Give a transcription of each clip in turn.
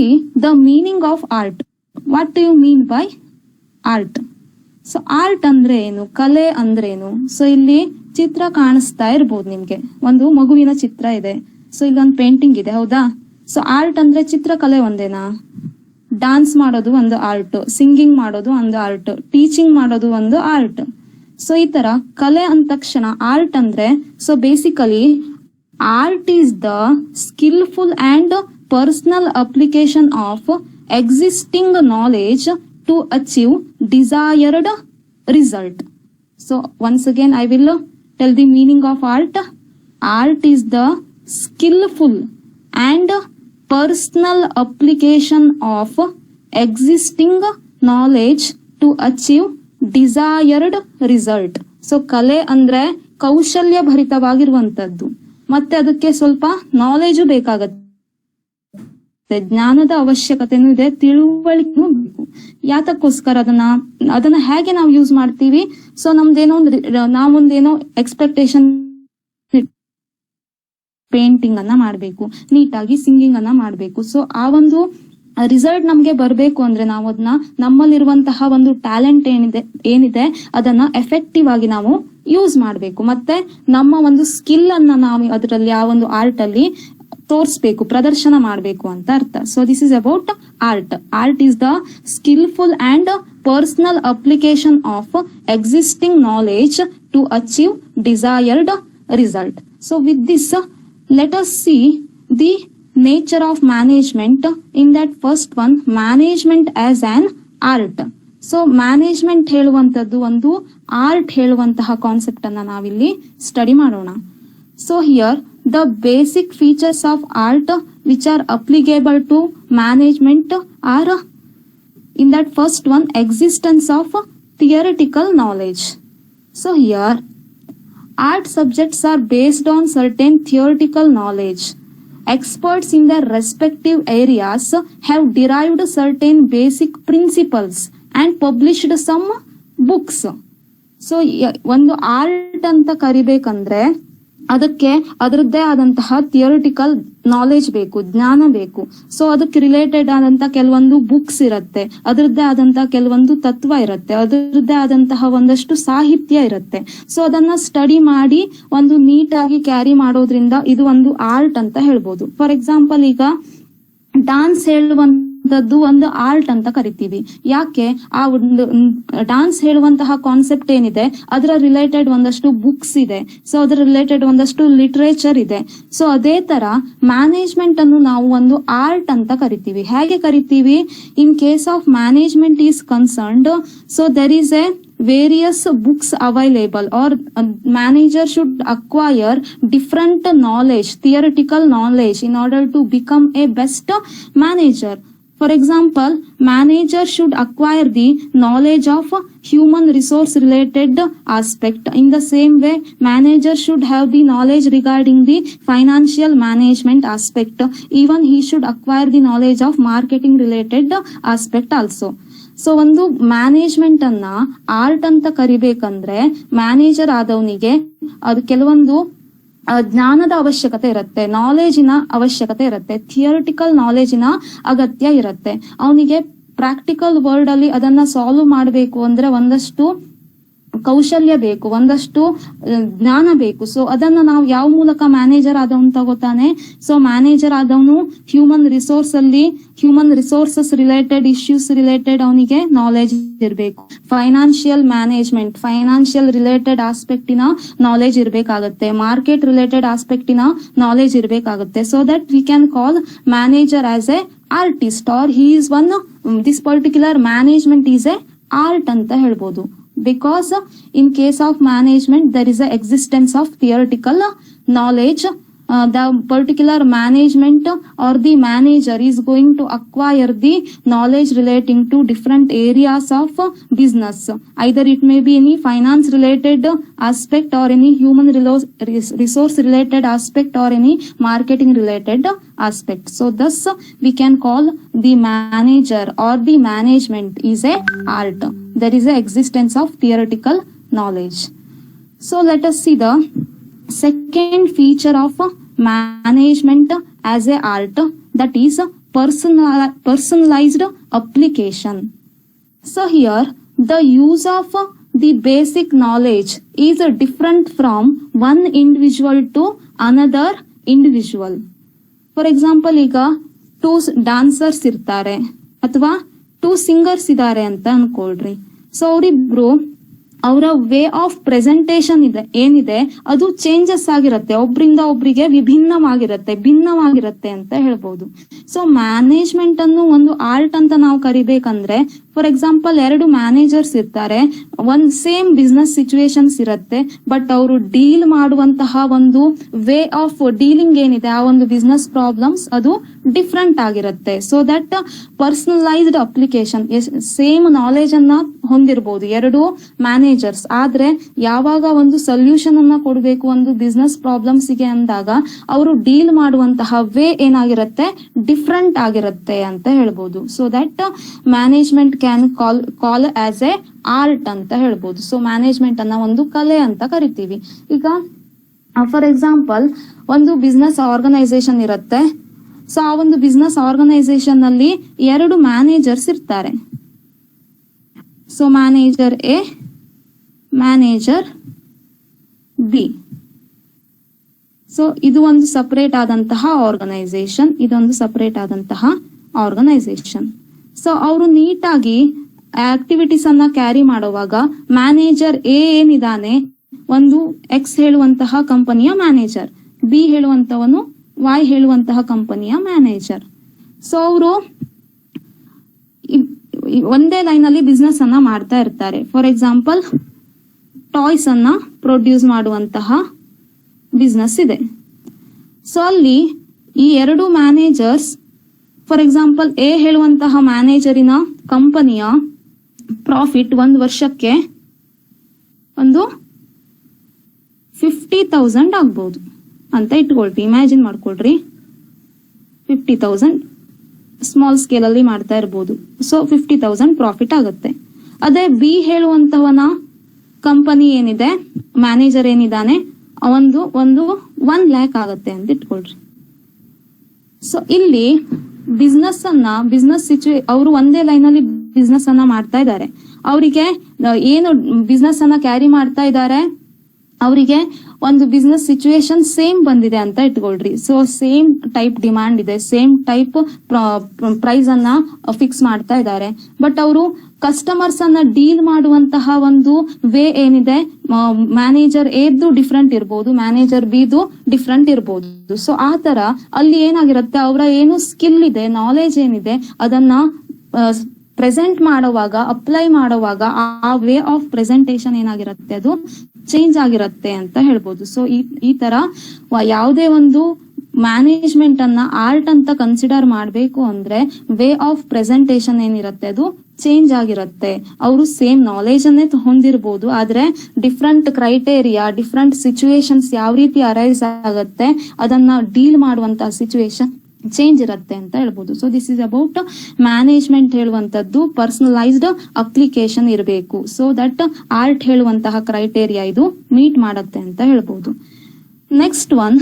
see the meaning of art. What do you mean by art? So art ಅಂದ್ರೆ ಏನು, ಕಲೆ ಅಂದ್ರೆ ಏನು? ಸೊ ಇಲ್ಲಿ ಚಿತ್ರ ಕಾಣಿಸ್ತಾ ಇರ್ಬೋದು ನಿಮ್ಗೆ, ಒಂದು ಮಗುವಿನ ಚಿತ್ರ ಇದೆ. ಸೊ ಇಲ್ಲೊಂದು ಪೇಂಟಿಂಗ್ ಇದೆ, ಹೌದಾ? ಸೊ ಆರ್ಟ್ ಅಂದ್ರೆ ಚಿತ್ರಕಲೆ ಒಂದೇನಾ? ಡಾನ್ಸ್ ಮಾಡೋದು ಒಂದು ಆರ್ಟ್, ಸಿಂಗಿಂಗ್ ಮಾಡೋದು ಒಂದು ಆರ್ಟ್, ಟೀಚಿಂಗ್ ಮಾಡೋದು ಒಂದು ಆರ್ಟ್. ಸೊ ಈ ತರ ಕಲೆ ಅಂದ ತಕ್ಷಣ ಆರ್ಟ್ ಅಂದ್ರೆ, so basically art is the skillful and personal application of existing knowledge to achieve desired result. So once again I will tell the meaning of art. Art is the skillful and personal application of existing knowledge to achieve desired result. So ಕಲೆ ಅಂದ್ರೆ ಕೌಶಲ್ಯ ಭರಿತವಾಗಿರುವಂತದ್ದು, ಮತ್ತೆ ಅದಕ್ಕೆ ಸ್ವಲ್ಪ knowledge ಬೇಕಾಗತ್ತೆ, ಜ್ಞಾನದ ಅವಶ್ಯಕತೆನೂ ಇದೆ, ತಿಳುವಳಿಕೆನೂ ಬೇಕು. ಯಾತಕ್ಕೋಸ್ಕರ ಅದನ್ನ ಹೇಗೆ ನಾವು ಯೂಸ್ ಮಾಡ್ತೀವಿ? ಸೊ ನಮ್ದೇನೋ ನಾವೊಂದೇನೋ ಎಕ್ಸ್ಪೆಕ್ಟೇಷನ್, ಪೇಂಟಿಂಗ್ ಅನ್ನ ಮಾಡ್ಬೇಕು, ನೀಟಾಗಿ ಸಿಂಗಿಂಗ್ ಅನ್ನ ಮಾಡ್ಬೇಕು. ಸೊ ಆ ಒಂದು ರಿಸಲ್ಟ್ ನಮ್ಗೆ ಬರ್ಬೇಕು ಅಂದ್ರೆ ನಾವು ಅದನ್ನ ನಮ್ಮಲ್ಲಿರುವಂತಹ ಒಂದು ಟ್ಯಾಲೆಂಟ್ ಏನಿದೆ ಅದನ್ನ ಎಫೆಕ್ಟಿವ್ ಆಗಿ ನಾವು ಯೂಸ್ ಮಾಡ್ಬೇಕು, ಮತ್ತೆ ನಮ್ಮ ಒಂದು ಸ್ಕಿಲ್ ಅನ್ನ ನಾವು ಅದರಲ್ಲಿ ಆ ಒಂದು ಆರ್ಟ್ ಅಲ್ಲಿ ತೋರಿಸ್ಬೇಕು, ಪ್ರದರ್ಶನ ಮಾಡಬೇಕು ಅಂತ ಅರ್ಥ. So this is about art. Art is the skillful and personal application of existing knowledge to achieve desired result. So with this let us see the nature of management. In that first one, management as an art. So management ಹೇಳುವಂತದ್ದು ಒಂದು art ಹೇಳುವಂತಹ concept ಅನ್ನ ನಾವಿಲ್ಲಿ study ಮಾಡೋಣ. So here the basic features of art which are applicable to management are, in that first one, existence of theoretical knowledge. So here art subjects are based on certain theoretical knowledge. Experts in their respective areas have derived certain basic principles and published some books. So ಒಂದು art ಅಂತ ಕರಿಬೇಕಂದ್ರೆ ಅದಕ್ಕೆ ಅದರದ್ದೇ ಆದಂತಹ theoretical knowledge ಬೇಕು, ಜ್ಞಾನ ಬೇಕು. So ಅದಕ್ಕೆ related ಆದಂತಹ ಕೆಲವೊಂದು ಬುಕ್ಸ್ ಇರುತ್ತೆ, ಅದರದ್ದೇ ಆದಂತಹ ಕೆಲವೊಂದು ತತ್ವ ಇರುತ್ತೆ, ಅದರದ್ದೇ ಆದಂತಹ ಒಂದಷ್ಟು ಸಾಹಿತ್ಯ ಇರುತ್ತೆ. ಸೊ ಅದನ್ನ ಸ್ಟಡಿ ಮಾಡಿ ಒಂದು ನೀಟಾಗಿ ಕ್ಯಾರಿ ಮಾಡೋದ್ರಿಂದ ಇದು ಒಂದು ಆರ್ಟ್ ಅಂತ ಹೇಳ್ಬೋದು. ಫಾರ್ ಎಕ್ಸಾಂಪಲ್, ಈಗ ಡಾನ್ಸ್ ಹೇಳುವಂತದ್ದು ಒಂದು ಆರ್ಟ್ ಅಂತ ಕರಿತೀವಿ. ಯಾಕೆ? ಆ ಒಂದು ಡಾನ್ಸ್ ಹೇಳುವಂತಹ ಕಾನ್ಸೆಪ್ಟ್ ಏನಿದೆ ಅದರ ರಿಲೇಟೆಡ್ ಒಂದಷ್ಟು ಬುಕ್ಸ್ ಇದೆ, ಸೊ ಅದರ ರಿಲೇಟೆಡ್ ಒಂದಷ್ಟು ಲಿಟರೇಚರ್ ಇದೆ. ಸೊ ಅದೇ ತರ ಮ್ಯಾನೇಜ್ಮೆಂಟ್ ಅನ್ನು ನಾವು ಒಂದು ಆರ್ಟ್ ಅಂತ ಕರಿತೀವಿ. ಹೇಗೆ ಕರಿತೀವಿ? ಇನ್ case of management is concerned, so there is A various books available, or manager should acquire different knowledge, theoretical knowledge, in order to become a best manager. For example, manager should acquire the knowledge of human resource related aspect. In the same way, manager should have the knowledge regarding the financial management aspect. Even he should acquire the knowledge of marketing related aspect also. So ಒಂದು management ಅನ್ನ art ಅಂತ ಕರಿಬೇಕಂದ್ರೆ manager ಆದವನಿಗೆ ಅದು ಕೆಲವೊಂದು ಜ್ಞಾನದ ಅವಶ್ಯಕತೆ ಇರುತ್ತೆ, ನಾಲೆಜಿನ ಅವಶ್ಯಕತೆ ಇರುತ್ತೆ, ಥಿಯರಿಟಿಕಲ್ ನಾಲೆಜಿನ ಅಗತ್ಯ ಇರುತ್ತೆ. ಅವನಿಗೆ ಪ್ರಾಕ್ಟಿಕಲ್ ವರ್ಡ್ ಅಲ್ಲಿ ಅದನ್ನ ಸಾಲ್ವ್ ಮಾಡಬೇಕು ಅಂದ್ರೆ ಒಂದಷ್ಟು ಕೌಶಲ್ಯ ಬೇಕು, ಒಂದಷ್ಟು ಜ್ಞಾನ ಬೇಕು. ಸೊ ಅದನ್ನ ನಾವು ಯಾವ ಮೂಲಕ ಮ್ಯಾನೇಜರ್ ಆದವನು ತಗೋತಾನೆ? ಸೊ ಮ್ಯಾನೇಜರ್ ಆದವನು human resources related issues related ಅವನಿಗೆ ನಾಲೆಜ್ ಇರಬೇಕು. ಫೈನಾನ್ಷಿಯಲ್ ಮ್ಯಾನೇಜ್ಮೆಂಟ್, ಫೈನಾನ್ಷಿಯಲ್ ರಿಲೇಟೆಡ್ ಆಸ್ಪೆಕ್ಟಿನ ನಾಲೆಜ್ ಇರಬೇಕಾಗುತ್ತೆ, ಮಾರ್ಕೆಟ್ ರಿಲೇಟೆಡ್ ಆಸ್ಪೆಕ್ಟಿನ ನಾಲೆಜ್ ಇರಬೇಕಾಗುತ್ತೆ. So that we can call manager as a artist, or he is one, this particular management is a art ಅಂತ ಹೇಳ್ಬೋದು. Because in case of management there is a existence of theoretical knowledge. The particular management or the manager is going to acquire the knowledge relating to different areas of business. Either it may be any finance related aspect, or any human resource related aspect, or any marketing related aspect. So thus we can call the manager or the management is a art. There is a existence of theoretical knowledge. So let us see the second feature of management as a art, that is personalized application. So here the use of the basic knowledge is different from one individual to another individual. For example, ಈಗ 2 dancers ಇರ್ತಾರೆ ಅಥವಾ 2 singers ಇದ್ದಾರೆ ಅಂತ ಅನ್ಕೊಳ್ರಿ. So ಅವರಿಬ್ರು ಅವರ way of presentation ಏನಿದೆ ಅದು changes ಆಗಿರುತ್ತೆ, ಒಬ್ರಿಂದ ಒಬ್ರಿಗೆ ಭಿನ್ನವಾಗಿರುತ್ತೆ ಅಂತ ಹೇಳ್ಬೋದು. ಸೊ ಮ್ಯಾನೇಜ್ಮೆಂಟ್ ಅನ್ನು ಒಂದು ಆರ್ಟ್ ಅಂತ ನಾವು ಕರಿಬೇಕಂದ್ರೆ, ಫಾರ್ ಎಕ್ಸಾಂಪಲ್ 2 ಮ್ಯಾನೇಜರ್ಸ್ ಇರ್ತಾರೆ, ಒಂದ್ ಸೇಮ್ ಬಿಸ್ನೆಸ್ ಸಿಚುವೇಶನ್ಸ್ ಇರುತ್ತೆ, ಬಟ್ ಅವರು ಡೀಲ್ ಮಾಡುವಂತಹ ಒಂದು ವೇ ಆಫ್ ಡೀಲಿಂಗ್ ಏನಿದೆ ಆ ಒಂದು ಬಿಸ್ನೆಸ್ ಪ್ರಾಬ್ಲಮ್ಸ್ ಅದು ಡಿಫ್ರೆಂಟ್ ಆಗಿರುತ್ತೆ. So that personalised application, same knowledge ಅನ್ನ ಹೊಂದಿರಬಹುದು 2 ಮ್ಯಾನೇಜರ್ಸ್, ಆದ್ರೆ ಯಾವಾಗ ಒಂದು ಸೊಲ್ಯೂಷನ್ ಅನ್ನ ಕೊಡಬೇಕು ಒಂದು ಬಿಸ್ನೆಸ್ ಪ್ರಾಬ್ಲಮ್ಸ್ ಗೆ ಅಂದಾಗ ಅವರು ಡೀಲ್ ಮಾಡುವಂತಹ ವೇ ಏನಾಗಿರುತ್ತೆ ಡಿಫ್ರೆಂಟ್ ಆಗಿರುತ್ತೆ ಅಂತ ಹೇಳ್ಬೋದು. So that management can call as A art ಅಂತ ಹೇಳ್ಬೋದು. ಸೊ ಮ್ಯಾನೇಜ್ಮೆಂಟ್ ಅನ್ನ ಒಂದು ಕಲೆ ಅಂತ ಕರಿತೀವಿ. ಈಗ ಫಾರ್ ಎಕ್ಸಾಂಪಲ್ ಒಂದು ಬಿಸ್ನೆಸ್ ಆರ್ಗನೈಸೇಷನ್ ಇರುತ್ತೆ. ಸೊ ಆ ಒಂದು ಬಿಸ್ನೆಸ್ ಆರ್ಗನೈಸೇಷನ್ ಅಲ್ಲಿ 2 ಮ್ಯಾನೇಜರ್ಸ್ ಇರ್ತಾರೆ. So manager A, manager B. So ಇದು ಒಂದು ಸಪರೇಟ್ ಆದಂತಹ ಆರ್ಗನೈಸೇಷನ್, ಇದೊಂದು ಸಪರೇಟ್ ಆದಂತಹ ಆರ್ಗನೈಸೇಷನ್. ಸೊ ಅವರು ನೀಟಾಗಿ ಆಕ್ಟಿವಿಟೀಸ್ ಅನ್ನ ಕ್ಯಾರಿ ಮಾಡುವಾಗ ಮ್ಯಾನೇಜರ್ ಎ ಏನಿದಾನೆ ಒಂದು ಎಕ್ಸ್ ಹೇಳುವಂತಹ ಕಂಪನಿಯ ಮ್ಯಾನೇಜರ್, ಬಿ ಹೇಳುವಂತವನು ವೈ ಹೇಳುವಂತಹ ಕಂಪನಿಯ ಮ್ಯಾನೇಜರ್. ಸೊ ಅವರು ಒಂದೇ ಲೈನ್ ಅಲ್ಲಿ ಬಿಸ್ನೆಸ್ ಅನ್ನ ಮಾಡ್ತಾ ಇರ್ತಾರೆ. ಫಾರ್ ಎಕ್ಸಾಂಪಲ್ ಟಾಯ್ಸ್ ಅನ್ನ ಪ್ರೊಡ್ಯೂಸ್ ಮಾಡುವಂತಹ ಬಿಸ್ನೆಸ್ ಇದೆ. ಸೊ ಅಲ್ಲಿ ಈ 2 ಮ್ಯಾನೇಜರ್ಸ್, ಫಾರ್ ಎಕ್ಸಾಂಪಲ್ ಎ ಹೇಳುವಂತಹ ಮ್ಯಾನೇಜರಿನ ಕಂಪನಿಯ ಪ್ರಾಫಿಟ್ 1 ವರ್ಷಕ್ಕೆ ಒಂದು 50,000 ಆಗ್ಬಹುದು ಅಂತ ಇಟ್ಕೊಳ್ರಿ, ಇಮ್ಯಾಜಿನ್ ಮಾಡ್ಕೊಳ್ರಿ. 50,000 ಸ್ಮಾಲ್ ಸ್ಕೇಲ್ ಅಲ್ಲಿ ಮಾಡ್ತಾ ಇರ್ಬೋದು. ಸೊ 50,000 ಪ್ರಾಫಿಟ್ ಆಗುತ್ತೆ. ಅದೇ ಬಿ ಹೇಳುವಂತವನ ಕಂಪನಿ ಏನಿದೆ, ಮ್ಯಾನೇಜರ್ ಏನಿದ್ದಾನೆ ಒಂದು 1 lakh ಆಗುತ್ತೆ ಅಂತ ಇಟ್ಕೊಳ್ರಿ. ಸೊ ಇಲ್ಲಿ ಅವರು ಒಂದೇ ಲೈನ್ ಅಲ್ಲಿ ಬಿಸ್ನೆಸ್ ಅನ್ನ ಮಾಡ್ತಾ ಇದ್ದಾರೆ. ಅವರಿಗೆ ಏನು ಬಿಸ್ನೆಸ್ ಅನ್ನ ಕ್ಯಾರಿ ಮಾಡ್ತಾ ಇದ್ದಾರೆ, ಅವರಿಗೆ ಒಂದು ಬಿಸ್ನೆಸ್ ಸಿಚುವೇಶನ್ ಸೇಮ್ ಬಂದಿದೆ ಅಂತ ಇಟ್ಕೊಳ್ರಿ. ಸೊ ಸೇಮ್ ಟೈಪ್ ಡಿಮಾಂಡ್ ಇದೆ, ಸೇಮ್ ಟೈಪ್ ಪ್ರೈಸ್ ಅನ್ನ ಫಿಕ್ಸ್ ಮಾಡ್ತಾ ಇದ್ದಾರೆ. ಬಟ್ ಅವರು ಕಸ್ಟಮರ್ಸ್ ಅನ್ನ ಡೀಲ್ ಮಾಡುವಂತಹ ಒಂದು ವೇ ಏನಿದೆ, ಮ್ಯಾನೇಜರ್ ಎದ್ದು ಡಿಫ್ರೆಂಟ್ ಇರ್ಬೋದು, ಮ್ಯಾನೇಜರ್ ಬಿದು ಡಿಫ್ರೆಂಟ್ ಇರ್ಬೋದು. ಸೊ ಆ ತರ ಅಲ್ಲಿ ಏನಾಗಿರುತ್ತೆ, ಅವರ ಏನು ಸ್ಕಿಲ್ ಇದೆ, ನಾಲೆಜ್ ಏನಿದೆ ಅದನ್ನ ಪ್ರೆಸೆಂಟ್ ಮಾಡುವಾಗ, ಅಪ್ಲೈ ಮಾಡುವಾಗ ಆ ವೇ ಆಫ್ ಪ್ರೆಸೆಂಟೇಶನ್ ಏನಾಗಿರುತ್ತೆ ಅದು ಚೇಂಜ್ ಆಗಿರುತ್ತೆ ಅಂತ ಹೇಳ್ಬೋದು. ಸೊ ಈ ತರ ಯಾವುದೇ ಒಂದು ಮ್ಯಾನೇಜ್ಮೆಂಟ್ ಅನ್ನ ಆರ್ಟ್ ಅಂತ ಕನ್ಸಿಡರ್ ಮಾಡಬೇಕು ಅಂದ್ರೆ ವೇ ಆಫ್ ಪ್ರೆಸೆಂಟೇಶನ್ ಏನಿರುತ್ತೆ ಅದು ಚೇಂಜ್ ಆಗಿರುತ್ತೆ. ಅವರು ಸೇಮ್ ನಾಲೆಜ್ ಅನ್ನೇ ಹೊಂದಿರಬಹುದು, ಆದ್ರೆ ಡಿಫ್ರೆಂಟ್ ಕ್ರೈಟೇರಿಯಾ, ಡಿಫ್ರೆಂಟ್ ಸಿಚುವೇಶನ್ಸ್ ಯಾವ ರೀತಿ ಅರೈಸ್ ಆಗುತ್ತೆ ಅದನ್ನ ಡೀಲ್ ಮಾಡುವಂತಹ ಸಿಚುವೇಶನ್ ಚೇಂಜ್ ಇರುತ್ತೆ ಅಂತ ಹೇಳ್ಬೋದು. So this is about management ಹೇಳುವಂತದ್ದು ಪರ್ಸನಲೈಸ್ಡ್ ಅಪ್ಲಿಕೇಶನ್ ಇರಬೇಕು. ಸೊ ದಟ್ ಆರ್ಟ್ ಹೇಳುವಂತಹ ಕ್ರೈಟೇರಿಯಾ ಇದು ಮೀಟ್ ಮಾಡುತ್ತೆ ಅಂತ ಹೇಳ್ಬೋದು. Next one,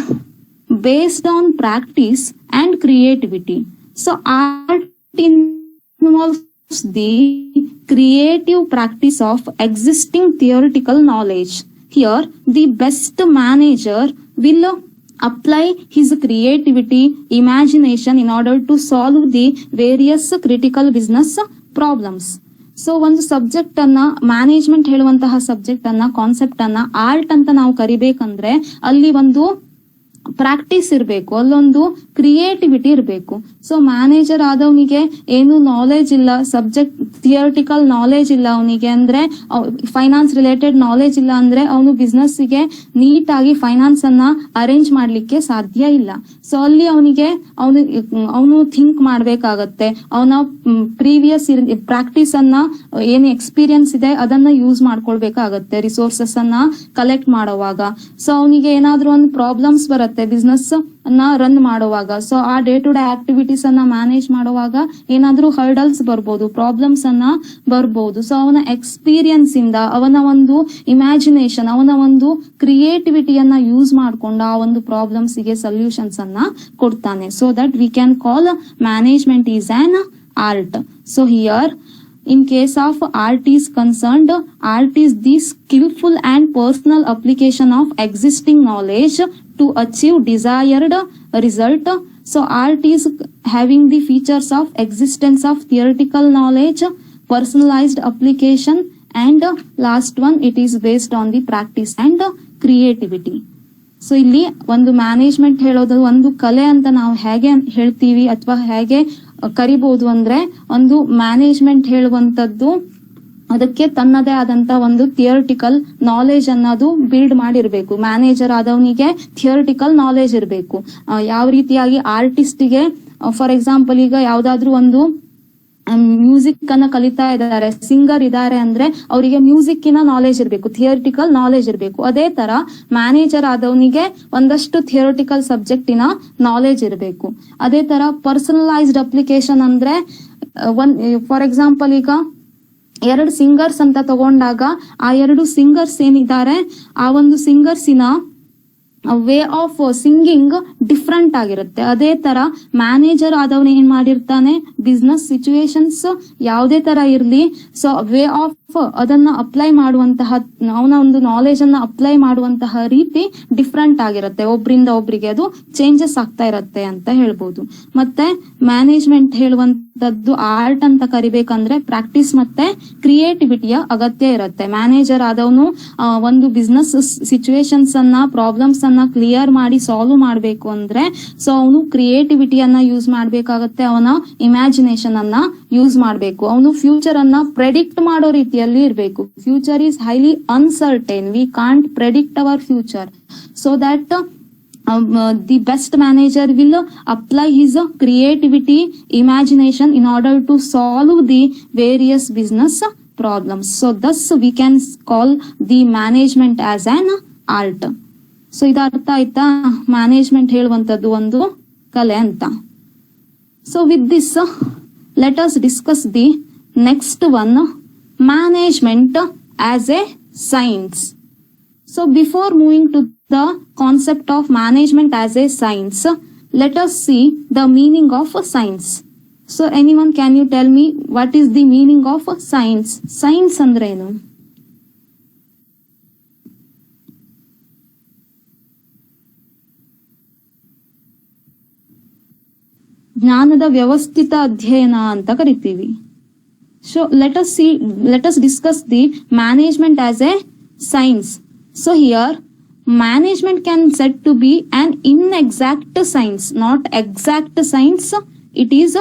based on practice and creativity. So art involves the creative practice of existing theoretical knowledge. Here the best manager will apply his creativity, imagination in order to solve the various critical business problems. So ಒಂದು subject ಅನ್ನ, management ಹೇಳುವಂತಹ subject ಅನ್ನ, concept ಅನ್ನ art ಅಂತ ನಾವು ಕರಿಬೇಕಂದ್ರೆ ಅಲ್ಲಿ ಒಂದು practice ಇರಬೇಕು, ಅಲ್ಲೊಂದು ಕ್ರಿಯೇಟಿವಿಟಿ ಇರಬೇಕು. ಸೊ ಮ್ಯಾನೇಜರ್ ಆದವನಿಗೆ ಏನು ನಾಲೆಜ್ ಇಲ್ಲ, ಸಬ್ಜೆಕ್ಟ್ ಥಿಯರಿಟಿಕಲ್ ನಾಲೆಜ್ ಇಲ್ಲ ಅವನಿಗೆ ಅಂದ್ರೆ, ಫೈನಾನ್ಸ್ ರಿಲೇಟೆಡ್ ನಾಲೆಜ್ ಇಲ್ಲ ಅಂದ್ರೆ ಅವನು ಬಿಸ್ನೆಸ್ ಗೆ ನೀಟ್ ಆಗಿ ಫೈನಾನ್ಸ್ ಅನ್ನ ಅರೇಂಜ್ ಮಾಡ್ಲಿಕ್ಕೆ ಸಾಧ್ಯ ಇಲ್ಲ. ಸೊ ಅಲ್ಲಿ ಅವನು ಥಿಂಕ್ ಮಾಡ್ಬೇಕಾಗತ್ತೆ, ಅವನ ಪ್ರೀವಿಯಸ್ ಪ್ರಾಕ್ಟೀಸ್ ಅನ್ನ ಏನು ಎಕ್ಸ್ಪೀರಿಯನ್ಸ್ ಇದೆ ಅದನ್ನ ಯೂಸ್ ಮಾಡ್ಕೊಳ್ಬೇಕಾಗತ್ತೆ ರಿಸೋರ್ಸಸ್ ಅನ್ನ ಕಲೆಕ್ಟ್ ಮಾಡುವಾಗ. ಸೊ ಅವನಿಗೆ ಏನಾದ್ರೂ ಒಂದು ಪ್ರಾಬ್ಲಮ್ಸ್ ಬರುತ್ತೆ, ಇರತ್ತೆ ಬಿಸ್ನೆಸ್ ಅನ್ನ ರನ್ ಮಾಡುವಾಗ. ಸೊ ಆ ಡೇ ಟು ಡೇ ಆಕ್ಟಿವಿಟೀಸ್ ಅನ್ನ ಮ್ಯಾನೇಜ್ ಮಾಡುವಾಗ ಏನಾದ್ರೂ ಹರ್ಡಲ್ಸ್ ಬರ್ಬೋದು, ಪ್ರಾಬ್ಲಮ್ಸ್ ಅನ್ನ ಬರ್ಬೋದು. ಸೊ ಅವನ ಎಕ್ಸ್ಪೀರಿಯನ್ಸ್ ಇಂದ, ಅವನ ಒಂದು ಇಮ್ಯಾಜಿನೇಷನ್, ಅವನ ಒಂದು ಕ್ರಿಯೇಟಿವಿಟಿಯನ್ನ ಯೂಸ್ ಮಾಡ್ಕೊಂಡು ಆ ಒಂದು ಪ್ರಾಬ್ಲಮ್ಸ್ ಗೆ ಸೊಲ್ಯೂಷನ್ಸ್ ಅನ್ನ ಕೊಡ್ತಾನೆ. So that we can call management is on art. So here in case of art is concerned, art is the skillful and personal application of existing knowledge to achieve desired result. So art is having the features of existence of theoretical knowledge, personalized application, and last one, it is based on the practice and creativity. So ಇಲ್ಲಿ ಒಂದು management ಹೇಳೋದು ಒಂದು ಕಲೆ ಅಂತ ನಾವು ಹೇಗೆ ಹೇಳ್ತೀವಿ ಅಥವಾ ಹೇಗೆ ಕರಿಬಹುದು ಅಂದ್ರೆ, ಒಂದು ಮ್ಯಾನೇಜ್ಮೆಂಟ್ ಹೇಳುವಂತದ್ದು ಅದಕ್ಕೆ ತನ್ನದೇ ಆದಂತ ಒಂದು ಥಿಯರಿಟಿಕಲ್ ನಾಲೆಜ್ ಅನ್ನೋದು ಬಿಲ್ಡ್ ಮಾಡಿರ್ಬೇಕು. ಮ್ಯಾನೇಜರ್ ಆದವನಿಗೆ ಥಿಯರಿಟಿಕಲ್ ನಾಲೆಜ್ ಇರಬೇಕು. ಯಾವ ರೀತಿಯಾಗಿ ಆರ್ಟಿಸ್ಟಿಗೆ ಫಾರ್ ಎಕ್ಸಾಂಪಲ್ ಈಗ ಯಾವ್ದಾದ್ರು ಒಂದು ಮ್ಯೂಸಿಕ್ ಅನ್ನ ಕಲಿತಾ ಇದ್ದಾರೆ, ಸಿಂಗರ್ ಇದ್ದಾರೆ ಅಂದ್ರೆ ಅವರಿಗೆ ಮ್ಯೂಸಿಕ್ಕಿನ ನಾಲೆಜ್ ಇರಬೇಕು, ಥಿಯರಿಟಿಕಲ್ ನಾಲೆಜ್ ಇರಬೇಕು. ಅದೇ ತರ ಮ್ಯಾನೇಜರ್ ಆದವನಿಗೆ ಒಂದಷ್ಟು ಥಿಯರಿಟಿಕಲ್ ಸಬ್ಜೆಕ್ಟಿನ ನಾಲೆಜ್ ಇರಬೇಕು. ಅದೇ ತರ ಪರ್ಸನಲೈಸ್ಡ್ ಅಪ್ಲಿಕೇಶನ್ ಅಂದ್ರೆ ಫಾರ್ ಎಕ್ಸಾಂಪಲ್ ಈಗ 2 ಸಿಂಗರ್ಸ್ ಅಂತ ತಗೊಂಡಾಗ ಆ 2 ಸಿಂಗರ್ಸ್ ಏನಿದ್ದಾರೆ ಆ ಒಂದು ಸಿಂಗರ್ಸಿನ ವೇ ಆಫ್ ಸಿಂಗಿಂಗ್ ಡಿಫ್ರೆಂಟ್ ಆಗಿರುತ್ತೆ. ಅದೇ ತರ ಮ್ಯಾನೇಜರ್ ಆದವನು ಏನ್ ಮಾಡಿರ್ತಾನೆ, ಬಿಸ್ನೆಸ್ ಸಿಚುವೇಶನ್ಸ್ ಯಾವುದೇ ತರ ಇರ್ಲಿ, ಸೊ ವೇ ಆಫ್ ಅದನ್ನ ಅಪ್ಲೈ ಮಾಡುವಂತಹ, ಅವನ ಒಂದು ನಾಲೆಜ್ ಅನ್ನ ಅಪ್ಲೈ ಮಾಡುವಂತಹ ರೀತಿ ಡಿಫ್ರೆಂಟ್ ಆಗಿರುತ್ತೆ. ಒಬ್ರಿಂದ ಒಬ್ರಿಗೆ ಅದು ಚೇಂಜಸ್ ಆಗ್ತಾ ಇರತ್ತೆ ಅಂತ ಹೇಳ್ಬೋದು. ಮತ್ತೆ ಮ್ಯಾನೇಜ್ಮೆಂಟ್ ಹೇಳುವಂತದ್ದು ಆರ್ಟ್ ಅಂತ ಕರಿಬೇಕಂದ್ರೆ ಪ್ರಾಕ್ಟೀಸ್ ಮತ್ತೆ ಕ್ರಿಯೇಟಿವಿಟಿಯ ಅಗತ್ಯ ಇರುತ್ತೆ. ಮ್ಯಾನೇಜರ್ ಆದವನು ಒಂದು ಬಿಸ್ನೆಸ್ ಸಿಚುವೇಶನ್ಸ್ ಅನ್ನ, ಪ್ರಾಬ್ಲಮ್ಸ್ ಅನ್ನ ಕ್ಲಿಯರ್ ಮಾಡಿ ಸಾಲ್ವ್ ಮಾಡ್ಬೇಕು ಅಂದ್ರೆ ಸೊ ಅವನು ಕ್ರಿಯೇಟಿವಿಟಿಯನ್ನ ಯೂಸ್ ಮಾಡ್ಬೇಕಾಗತ್ತೆ, ಅವನ ಇಮ್ಯಾಜಿನೇಷನ್ ಅನ್ನ ಯೂಸ್ ಮಾಡ್ಬೇಕು. ಅವನು ಫ್ಯೂಚರ್ ಅನ್ನ ಪ್ರೆಡಿಕ್ಟ್ ಮಾಡೋ ರೀತಿಯಲ್ಲಿ ಇರಬೇಕು. Future is highly uncertain, we can't predict our future. So that the best manager will apply his creativity, imagination in order to solve the various business problems. So thus we can call the management as an art. So ಇದು ಅರ್ಥ ಆಯ್ತಾ, management ಹೇಳುವಂತದ್ದು ಒಂದು ಕಲೆ ಅಂತ. So with this let us discuss the next one, management as a science. So before moving to the concept of management as a science, let us see the meaning of science. So anyone, can you tell me what is the meaning of science? Science ಅಂದ್ರೆ ಏನು? ಜ್ಞಾನದ ವ್ಯವಸ್ಥಿತ ಅಧ್ಯಯನ ಅಂತ ಕರಿತೀವಿ. So let us discuss the management as a science. So here management can said to be an inexact science, not exact science. It is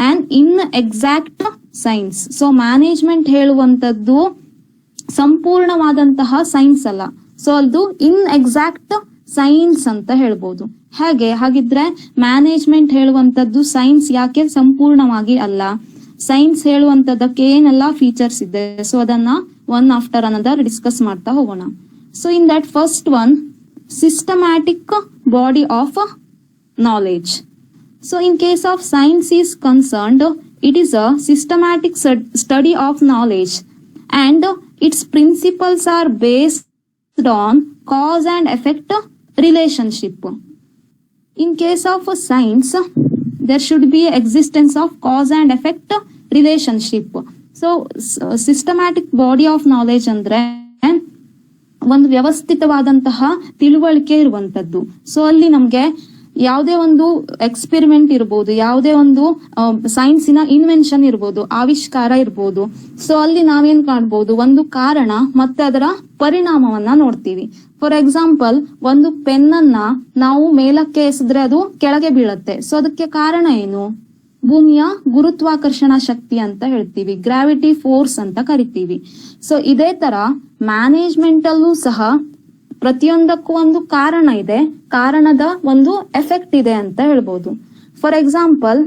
an inexact science. So management ಹೇಳುವಂತದ್ದು ಸಂಪೂರ್ಣವಾದಂತಹ science ಅಲ್ಲ, ಸೊ ಅದು inexact science ಅಂತ ಹೇಳ್ಬೋದು. ಹಾಗಿದ್ರೆ management ಹೇಳುವಂತದ್ದು science ಯಾಕೆ ಸಂಪೂರ್ಣವಾಗಿ ಅಲ್ಲ? ಸೈನ್ಸ್ ಹೇಳುವಂತದಕ್ಕೆ ಏನೆಲ್ಲ ಫೀಚರ್ಸ್ ಇದೆ, ಸೊ ಅದನ್ನ ಒನ್ ಆಫ್ಟರ್ ಅನದರ್ ಡಿಸ್ಕಸ್ ಮಾಡ್ತಾ ಹೋಗೋಣ. So in that first one, systematic body of knowledge. So in case of science is concerned, it is a systematic study of knowledge and its principles are based on cause and effect relationship. In case of science, there should be existence of cause and effect relationship. So systematic body of knowledge andre ಒಂದು ವ್ಯವಸ್ಥಿತವಾದಂತಹ ತಿಳುವಳಿಕೆ ಇರುವಂತದ್ದು. So ಅಲ್ಲಿ ನಮ್ಗೆ ಯಾವುದೇ ಒಂದು experiment ಇರ್ಬೋದು, ಯಾವುದೇ ಒಂದು ಸೈನ್ಸಿನ ಇನ್ವೆನ್ಷನ್ ಇರ್ಬೋದು, ಆವಿಷ್ಕಾರ ಇರ್ಬೋದು. ಸೊ ಅಲ್ಲಿ ನಾವೇನ್ ಕಾಣ್ಬೋದು, ಒಂದು ಕಾರಣ ಮತ್ತೆ ಅದರ ಪರಿಣಾಮವನ್ನ ನೋಡ್ತೀವಿ. ಫಾರ್ ಎಕ್ಸಾಂಪಲ್, ಒಂದು ಪೆನ್ನನ್ನ ನಾವು ಮೇಲಕ್ಕೆ ಎಸೆದ್ರೆ ಅದು ಕೆಳಗೆ ಬೀಳತ್ತೆ. ಸೊ ಅದಕ್ಕೆ ಕಾರಣ ಏನು? ಭೂಮಿಯ ಗುರುತ್ವಾಕರ್ಷಣ ಶಕ್ತಿ ಅಂತ ಹೇಳ್ತೀವಿ, ಗ್ರಾವಿಟಿ ಫೋರ್ಸ್ ಅಂತ ಕರಿತೀವಿ. ಸೊ ಇದೇ ತರ ಮ್ಯಾನೇಜ್ಮೆಂಟ್ ಅಲ್ಲೂ ಸಹ ಪ್ರತಿಯೊಂದಕ್ಕೂ ಒಂದು ಕಾರಣ ಇದೆ, ಕಾರಣದ ಒಂದು ಎಫೆಕ್ಟ್ ಇದೆ ಅಂತ ಹೇಳ್ಬೋದು. ಫಾರ್ ಎಕ್ಸಾಂಪಲ್,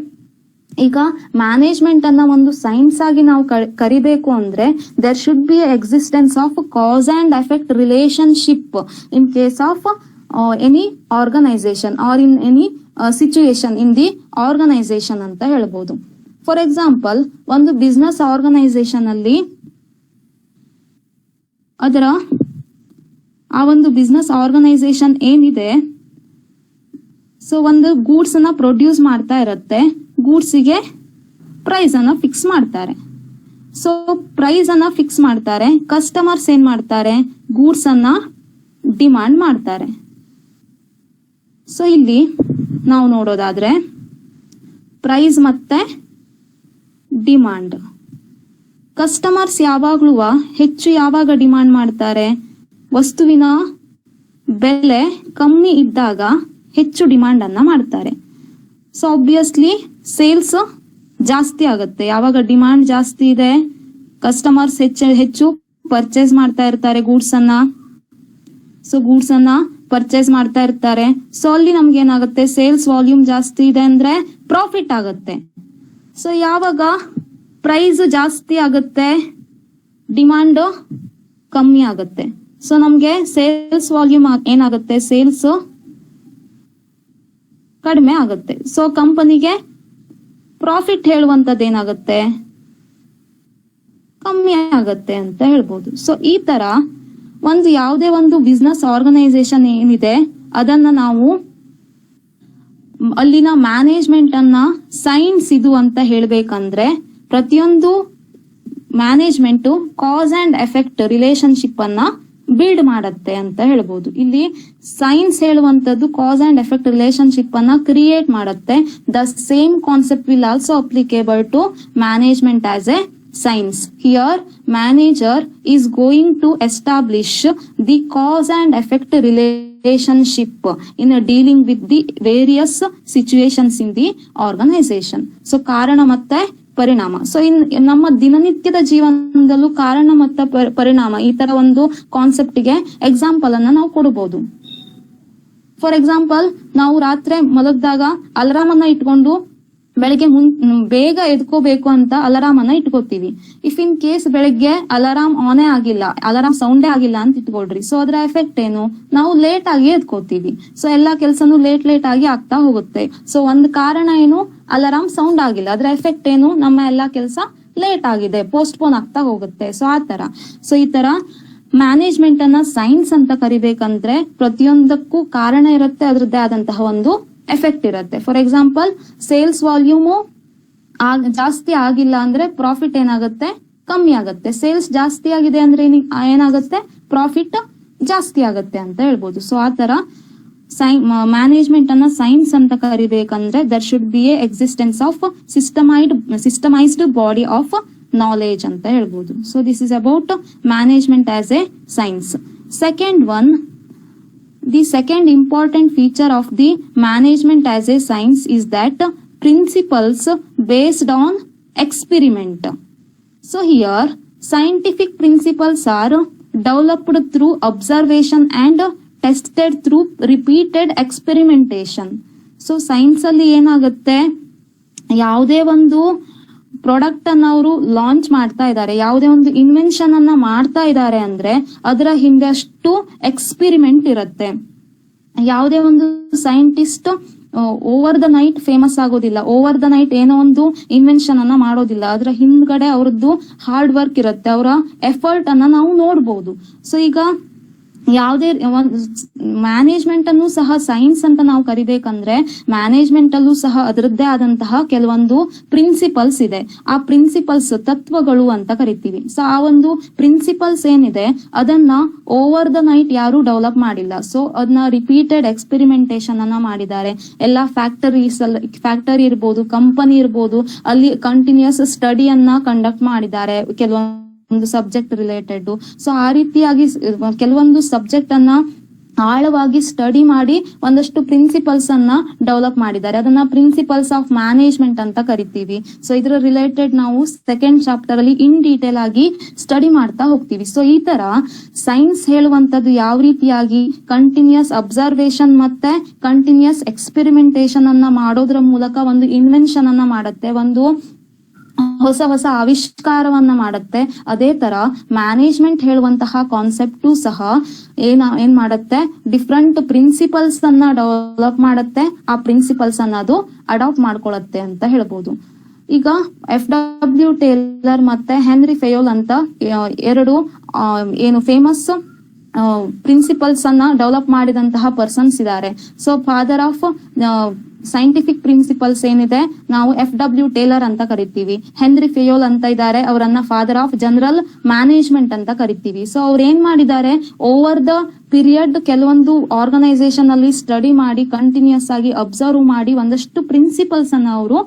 ಈಗ ಮ್ಯಾನೇಜ್ಮೆಂಟ್ ಅನ್ನ ಒಂದು ಸೈನ್ಸ್ ಆಗಿ ನಾವು ಕರಿಬೇಕು ಅಂದ್ರೆ there should be existence of cause and effect relationship in case of any organisation or in any situation in the organisation ಅಂತ ಹೇಳ್ಬೋದು. ಫಾರ್ ಎಕ್ಸಾಂಪಲ್, ಒಂದು ಬಿಸ್ನೆಸ್ ಆರ್ಗನೈಸೇಷನ್ ಅಲ್ಲಿ ಅದರ ಆ ಒಂದು ಬಿಸ್ನೆಸ್ ಆರ್ಗನೈಸೇಷನ್ ಏನಿದೆ, ಸೊ ಒಂದು ಗೂಡ್ಸ್ ಅನ್ನ ಪ್ರೊಡ್ಯೂಸ್ ಮಾಡ್ತಾ ಇರುತ್ತೆ, ಗೂಡ್ಸಿಗೆ ಪ್ರೈಸ್ ಅನ್ನ ಫಿಕ್ಸ್ ಮಾಡ್ತಾರೆ. ಸೊ ಪ್ರೈಸ್ ಅನ್ನ ಫಿಕ್ಸ್ ಮಾಡ್ತಾರೆ, ಕಸ್ಟಮರ್ಸ್ ಏನ್ ಮಾಡ್ತಾರೆ, ಗೂಡ್ಸ್ ಅನ್ನ ಡಿಮಾಂಡ್ ಮಾಡ್ತಾರೆ. ಸೊ ಇಲ್ಲಿ ನಾವು ನೋಡೋದಾದ್ರೆ ಪ್ರೈಸ್ ಮತ್ತೆ ಡಿಮಾಂಡ್, ಕಸ್ಟಮರ್ಸ್ ಯಾವಾಗ್ಲೂ ಹೆಚ್ಚು ಯಾವಾಗ ಡಿಮಾಂಡ್ ಮಾಡ್ತಾರೆ, ವಸ್ತುವಿನ ಬೆಲೆ ಕಮ್ಮಿ ಇದ್ದಾಗ ಹೆಚ್ಚು ಡಿಮಾಂಡ್ ಅನ್ನ ಮಾಡ್ತಾರೆ. ಸೊ ಆಬ್ವಿಯಸ್ಲಿ ಸೇಲ್ಸ್ ಜಾಸ್ತಿ ಆಗುತ್ತೆ. ಯಾವಾಗ ಡಿಮಾಂಡ್ ಜಾಸ್ತಿ ಇದೆ, ಕಸ್ಟಮರ್ಸ್ ಹೆಚ್ಚು ಪರ್ಚೇಸ್ ಮಾಡ್ತಾ ಇರ್ತಾರೆ ಗೂಡ್ಸ್ ಅನ್ನ. ಸೊ ಗೂಡ್ಸ್ ಅನ್ನ ಪರ್ಚೇಸ್ ಮಾಡ್ತಾ ಇರ್ತಾರೆ. ಸೊ ಅಲ್ಲಿ ನಮ್ಗೆ ಏನಾಗುತ್ತೆ, ಸೇಲ್ಸ್ ವಾಲ್ಯೂಮ್ ಜಾಸ್ತಿ ಇದೆ ಅಂದ್ರೆ ಪ್ರಾಫಿಟ್ ಆಗುತ್ತೆ. ಸೊ ಯಾವಾಗ ಪ್ರೈಸ್ ಜಾಸ್ತಿ ಆಗುತ್ತೆ, ಡಿಮಾಂಡ್ ಕಮ್ಮಿ ಆಗುತ್ತೆ. ಸೊ ನಮ್ಗೆ ಸೇಲ್ಸ್ ವಾಲ್ಯೂಮ್ ಏನಾಗುತ್ತೆ, ಸೇಲ್ಸ್ ಕಡಿಮೆ ಆಗುತ್ತೆ. ಸೊ ಕಂಪನಿಗೆ ಪ್ರಾಫಿಟ್ ಹೇಳುವಂತದ್ದು ಏನಾಗುತ್ತೆ, ಕಮ್ಮಿ ಆಗುತ್ತೆ ಅಂತ ಹೇಳ್ಬೋದು. ಸೊ ಈ ತರ ಒಂದು ಯಾವುದೇ ಒಂದು ಬಿಸ್ನೆಸ್ ಆರ್ಗನೈಸೇಷನ್ ಏನಿದೆ ಅದನ್ನ ನಾವು ಅಲ್ಲಿನ ಮ್ಯಾನೇಜ್ಮೆಂಟ್ ಅನ್ನ ಸೈನ್ಸ್ ಇದು ಅಂತ ಹೇಳ್ಬೇಕಂದ್ರೆ, ಪ್ರತಿಯೊಂದು management cause and effect relationship ಅನ್ನ ಬಿಲ್ಡ್ ಮಾಡತ್ತೆ ಅಂತ ಹೇಳ್ಬೋದು. ಇಲ್ಲಿ ಸೈನ್ಸ್ ಹೇಳುವಂತದ್ದು ಕಾಸ್ ಅಂಡ್ ಎಫೆಕ್ಟ್ ರಿಲೇಶನ್ಶಿಪ್ ಅನ್ನ ಕ್ರಿಯೇಟ್ ಮಾಡತ್ತೆ. The same concept will also applicable to management as a science. Here, manager is going to establish the cause and effect relationship in dealing with the various situations in the organization. So, ಕಾರಣ ಮತ್ತೆ ಪರಿಣಾಮ. So ನಮ್ಮ ದಿನನಿತ್ಯದ ಜೀವನದಲ್ಲೂ ಕಾರಣ ಮತ್ತು ಪರಿಣಾಮ ಈ ತರ ಒಂದು ಕಾನ್ಸೆಪ್ಟ್ ಗೆ ಎಕ್ಸಾಂಪಲ್ ಅನ್ನ ನಾವು ಕೊಡಬಹುದು. ಫಾರ್ ಎಕ್ಸಾಂಪಲ್, ನಾವು ರಾತ್ರಿ ಮಲಗಿದಾಗ ಅಲಾರಾಮ್ ಅನ್ನ ಇಟ್ಕೊಂಡು ಬೆಳಗ್ಗೆ ಬೇಗ ಎದ್ಕೋಬೇಕು ಅಂತ ಅಲಾರಾಮ್ ಅನ್ನ ಇಟ್ಕೋತೀವಿ. ಇಫ್ ಇನ್ ಕೇಸ್ ಬೆಳಗ್ಗೆ ಅಲಾರಾಮ್ ಆನೇ ಆಗಿಲ್ಲ, ಅಲಾರಾಮ್ ಸೌಂಡೇ ಆಗಿಲ್ಲ ಅಂತ ಇಟ್ಕೊಳ್ರಿ. ಸೊ ಅದರ ಎಫೆಕ್ಟ್ ಏನು, ನಾವು ಲೇಟ್ ಆಗಿ ಎದ್ಕೋತೀವಿ. ಸೊ ಎಲ್ಲಾ ಕೆಲ್ಸನೂ ಲೇಟ್ ಆಗಿ ಆಗ್ತಾ ಹೋಗುತ್ತೆ. ಸೊ ಒಂದ್ ಕಾರಣ ಏನು, ಅಲಾರಾಮ್ ಸೌಂಡ್ ಆಗಿಲ್ಲ. ಅದರ ಎಫೆಕ್ಟ್ ಏನು, ನಮ್ಮ ಎಲ್ಲಾ ಕೆಲಸ ಲೇಟ್ ಆಗಿದೆ, ಪೋಸ್ಟ್ಪೋನ್ ಆಗ್ತಾ ಹೋಗುತ್ತೆ. ಸೊ ಆ ತರ. ಸೊ ಈ ತರ ಮ್ಯಾನೇಜ್ಮೆಂಟ್ ಅನ್ನ ಸೈನ್ಸ್ ಅಂತ ಕರಿಬೇಕಂದ್ರೆ ಪ್ರತಿಯೊಂದಕ್ಕೂ ಕಾರಣ ಇರುತ್ತೆ, ಅದ್ರದ್ದೇ ಆದಂತಹ ಒಂದು ಎಫೆಕ್ಟ್ ಇರುತ್ತೆ. ಫಾರ್ ಎಕ್ಸಾಂಪಲ್, ಸೇಲ್ಸ್ ವಾಲ್ಯೂಮು ಜಾಸ್ತಿ ಆಗಿಲ್ಲ ಅಂದ್ರೆ ಪ್ರಾಫಿಟ್ ಏನಾಗುತ್ತೆ, ಕಮ್ಮಿ ಆಗುತ್ತೆ. ಸೇಲ್ಸ್ ಜಾಸ್ತಿ ಆಗಿದೆ ಅಂದ್ರೆ ಏನಾಗುತ್ತೆ, ಪ್ರಾಫಿಟ್ ಜಾಸ್ತಿ ಆಗುತ್ತೆ ಅಂತ ಹೇಳ್ಬೋದು. ಸೊ ಆ ತರ ಮ್ಯಾನೇಜ್ಮೆಂಟ್ ಅನ್ನ ಸೈನ್ಸ್ ಅಂತ ಕರಿಬೇಕಂದ್ರೆ there should be a existence of systemised body of knowledge ಅಂತ ಹೇಳ್ಬೋದು. So this is about management as a science. Second one, the second important feature of the management as a science is that principles based on experiment. So here scientific principles are developed through observation and tested through repeated experimentation. So science ಅಲ್ಲಿ ಏನಾಗುತ್ತೆ, ಯಾವುದೇ ಒಂದು product ಅನ್ನ ಅವರು launch ಮಾಡ್ತಾ ಇದ್ದಾರೆ, ಯಾವುದೇ ಒಂದು ಇನ್ವೆನ್ಷನ್ ಅನ್ನ ಮಾಡ್ತಾ ಇದ್ದಾರೆ ಅಂದ್ರೆ ಅದರ ಹಿಂದೆ ಅಷ್ಟು ಎಕ್ಸ್ಪೆರಿಮೆಂಟ್ ಇರುತ್ತೆ. ಯಾವುದೇ ಒಂದು scientist over the night famous ಆಗೋದಿಲ್ಲ, ಓವರ್ ದ ನೈಟ್ ಏನೋ ಒಂದು ಇನ್ವೆನ್ಷನ್ ಅನ್ನ ಮಾಡೋದಿಲ್ಲ. ಅದರ ಹಿಂದ್ಗಡೆ ಅವ್ರದ್ದು ಹಾರ್ಡ್ ವರ್ಕ್ ಇರುತ್ತೆ, ಅವರ ಎಫರ್ಟ್ ಅನ್ನ ನಾವು ನೋಡ್ಬೋದು. ಸೊ ಈಗ ಯಾವುದೇ ಮ್ಯಾನೇಜ್ಮೆಂಟ್ ಅನ್ನು ಸಹ ಸೈನ್ಸ್ ಅಂತ ನಾವು ಕರಿಬೇಕಂದ್ರೆ ಮ್ಯಾನೇಜ್ಮೆಂಟ್ ಅಲ್ಲೂ ಸಹ ಅದರದ್ದೇ ಆದಂತಹ ಕೆಲವೊಂದು ಪ್ರಿನ್ಸಿಪಲ್ಸ್ ಇದೆ. ಆ ಪ್ರಿನ್ಸಿಪಲ್ಸ್ ತತ್ವಗಳು ಅಂತ ಕರಿತೀವಿ. ಸೊ ಆ ಒಂದು ಪ್ರಿನ್ಸಿಪಲ್ಸ್ ಏನಿದೆ ಅದನ್ನ ಓವರ್ ದ ನೈಟ್ ಯಾರು ಡೆವಲಪ್ ಮಾಡಿಲ್ಲ. ಸೊ ಅದನ್ನ ರಿಪೀಟೆಡ್ ಎಕ್ಸ್ಪೆರಿಮೆಂಟೇಶನ್ ಅನ್ನ ಮಾಡಿದ್ದಾರೆ. ಎಲ್ಲಾ ಫ್ಯಾಕ್ಟರಿ ಇರ್ಬೋದು, ಕಂಪನಿ ಇರ್ಬೋದು, ಅಲ್ಲಿ ಕಂಟಿನ್ಯೂಸ್ ಸ್ಟಡಿಯನ್ನ ಕಂಡಕ್ಟ್ ಮಾಡಿದ್ದಾರೆ ಕೆಲವೊಂದು ಸಬ್ಜೆಕ್ಟ್ ರಿಲೇಟೆಡ್. ಸೊ ಆ ರೀತಿಯಾಗಿ ಕೆಲವೊಂದು ಸಬ್ಜೆಕ್ಟ್ ಅನ್ನ ಆಳವಾಗಿ ಸ್ಟಡಿ ಮಾಡಿ ಒಂದಷ್ಟು ಪ್ರಿನ್ಸಿಪಲ್ಸ್ ಅನ್ನ ಡೆವಲಪ್ ಮಾಡಿದ್ದಾರೆ. ಅದನ್ನ ಪ್ರಿನ್ಸಿಪಲ್ಸ್ ಆಫ್ ಮ್ಯಾನೇಜ್ಮೆಂಟ್ ಅಂತ ಕರಿತೀವಿ. ಸೊ ಇದರ ರಿಲೇಟೆಡ್ ನಾವು ಸೆಕೆಂಡ್ ಚಾಪ್ಟರ್ ಅಲ್ಲಿ ಇನ್ ಡೀಟೇಲ್ ಆಗಿ ಸ್ಟಡಿ ಮಾಡ್ತಾ ಹೋಗ್ತೀವಿ. ಸೊ ಈ ತರ ಸೈನ್ಸ್ ಹೇಳುವಂತದ್ದು ಯಾವ ರೀತಿಯಾಗಿ ಕಂಟಿನ್ಯೂಸ್ ಅಬ್ಸರ್ವೇಷನ್ ಮತ್ತೆ ಕಂಟಿನ್ಯೂಸ್ ಎಕ್ಸ್ಪೆರಿಮೆಂಟೇಶನ್ ಅನ್ನ ಮಾಡೋದ್ರ ಮೂಲಕ ಒಂದು ಇನ್ವೆನ್ಷನ್ ಅನ್ನ ಮಾಡುತ್ತೆ, ಒಂದು ಹೊಸ ಹೊಸ ಆವಿಷ್ಕಾರವನ್ನ ಮಾಡುತ್ತೆ. ಅದೇ ತರ ಮ್ಯಾನೇಜ್ಮೆಂಟ್ ಹೇಳುವಂತಹ ಕಾನ್ಸೆಪ್ಟು ಸಹ ಏನ್ ಮಾಡುತ್ತೆ, ಡಿಫ್ರೆಂಟ್ ಪ್ರಿನ್ಸಿಪಲ್ಸ್ ಅನ್ನ ಡೆವಲಪ್ ಮಾಡುತ್ತೆ. ಆ ಪ್ರಿನ್ಸಿಪಲ್ಸ್ ಅನ್ನ ಅದು ಅಡಾಪ್ಟ್ ಮಾಡ್ಕೊಳತ್ತೆ ಅಂತ ಹೇಳ್ಬೋದು. ಈಗ FW ಟೇಲರ್ ಮತ್ತೆ ಹೆನ್ರಿ ಫೆಯೋಲ್ ಅಂತ ಎರಡು ಏನು ಫೇಮಸ್ ಪ್ರಿನ್ಸಿಪಲ್ಸ್ ಅನ್ನ ಡೆವಲಪ್ ಮಾಡಿದಂತಹ ಪರ್ಸನ್ಸ್ ಇದ್ದಾರೆ. So father of scientific principles ಏನಿದೆ ನಾವು FW ಟೇಲರ್ ಅಂತ ಕರಿತೀವಿ. ಹೆನ್ರಿ ಫೆಯೋಲ್ ಅಂತ ಇದ್ದಾರೆ, ಅವರನ್ನ ಫಾದರ್ ಆಫ್ ಜನರಲ್ ಮ್ಯಾನೇಜ್ಮೆಂಟ್ ಅಂತ ಕರಿತೀವಿ. ಸೊ ಅವ್ರು ಏನ್ ಮಾಡಿದ್ದಾರೆ, ಓವರ್ ದ ಪೀರಿಯಡ್ ಕೆಲವೊಂದು ಆರ್ಗನೈಸೇಷನ್ ಅಲ್ಲಿ ಸ್ಟಡಿ ಮಾಡಿ ಕಂಟಿನ್ಯೂಸ್ ಆಗಿ ಅಬ್ಸರ್ವ್ ಮಾಡಿ ಒಂದಷ್ಟು ಪ್ರಿನ್ಸಿಪಲ್ಸ್ ಅನ್ನ ಅವರು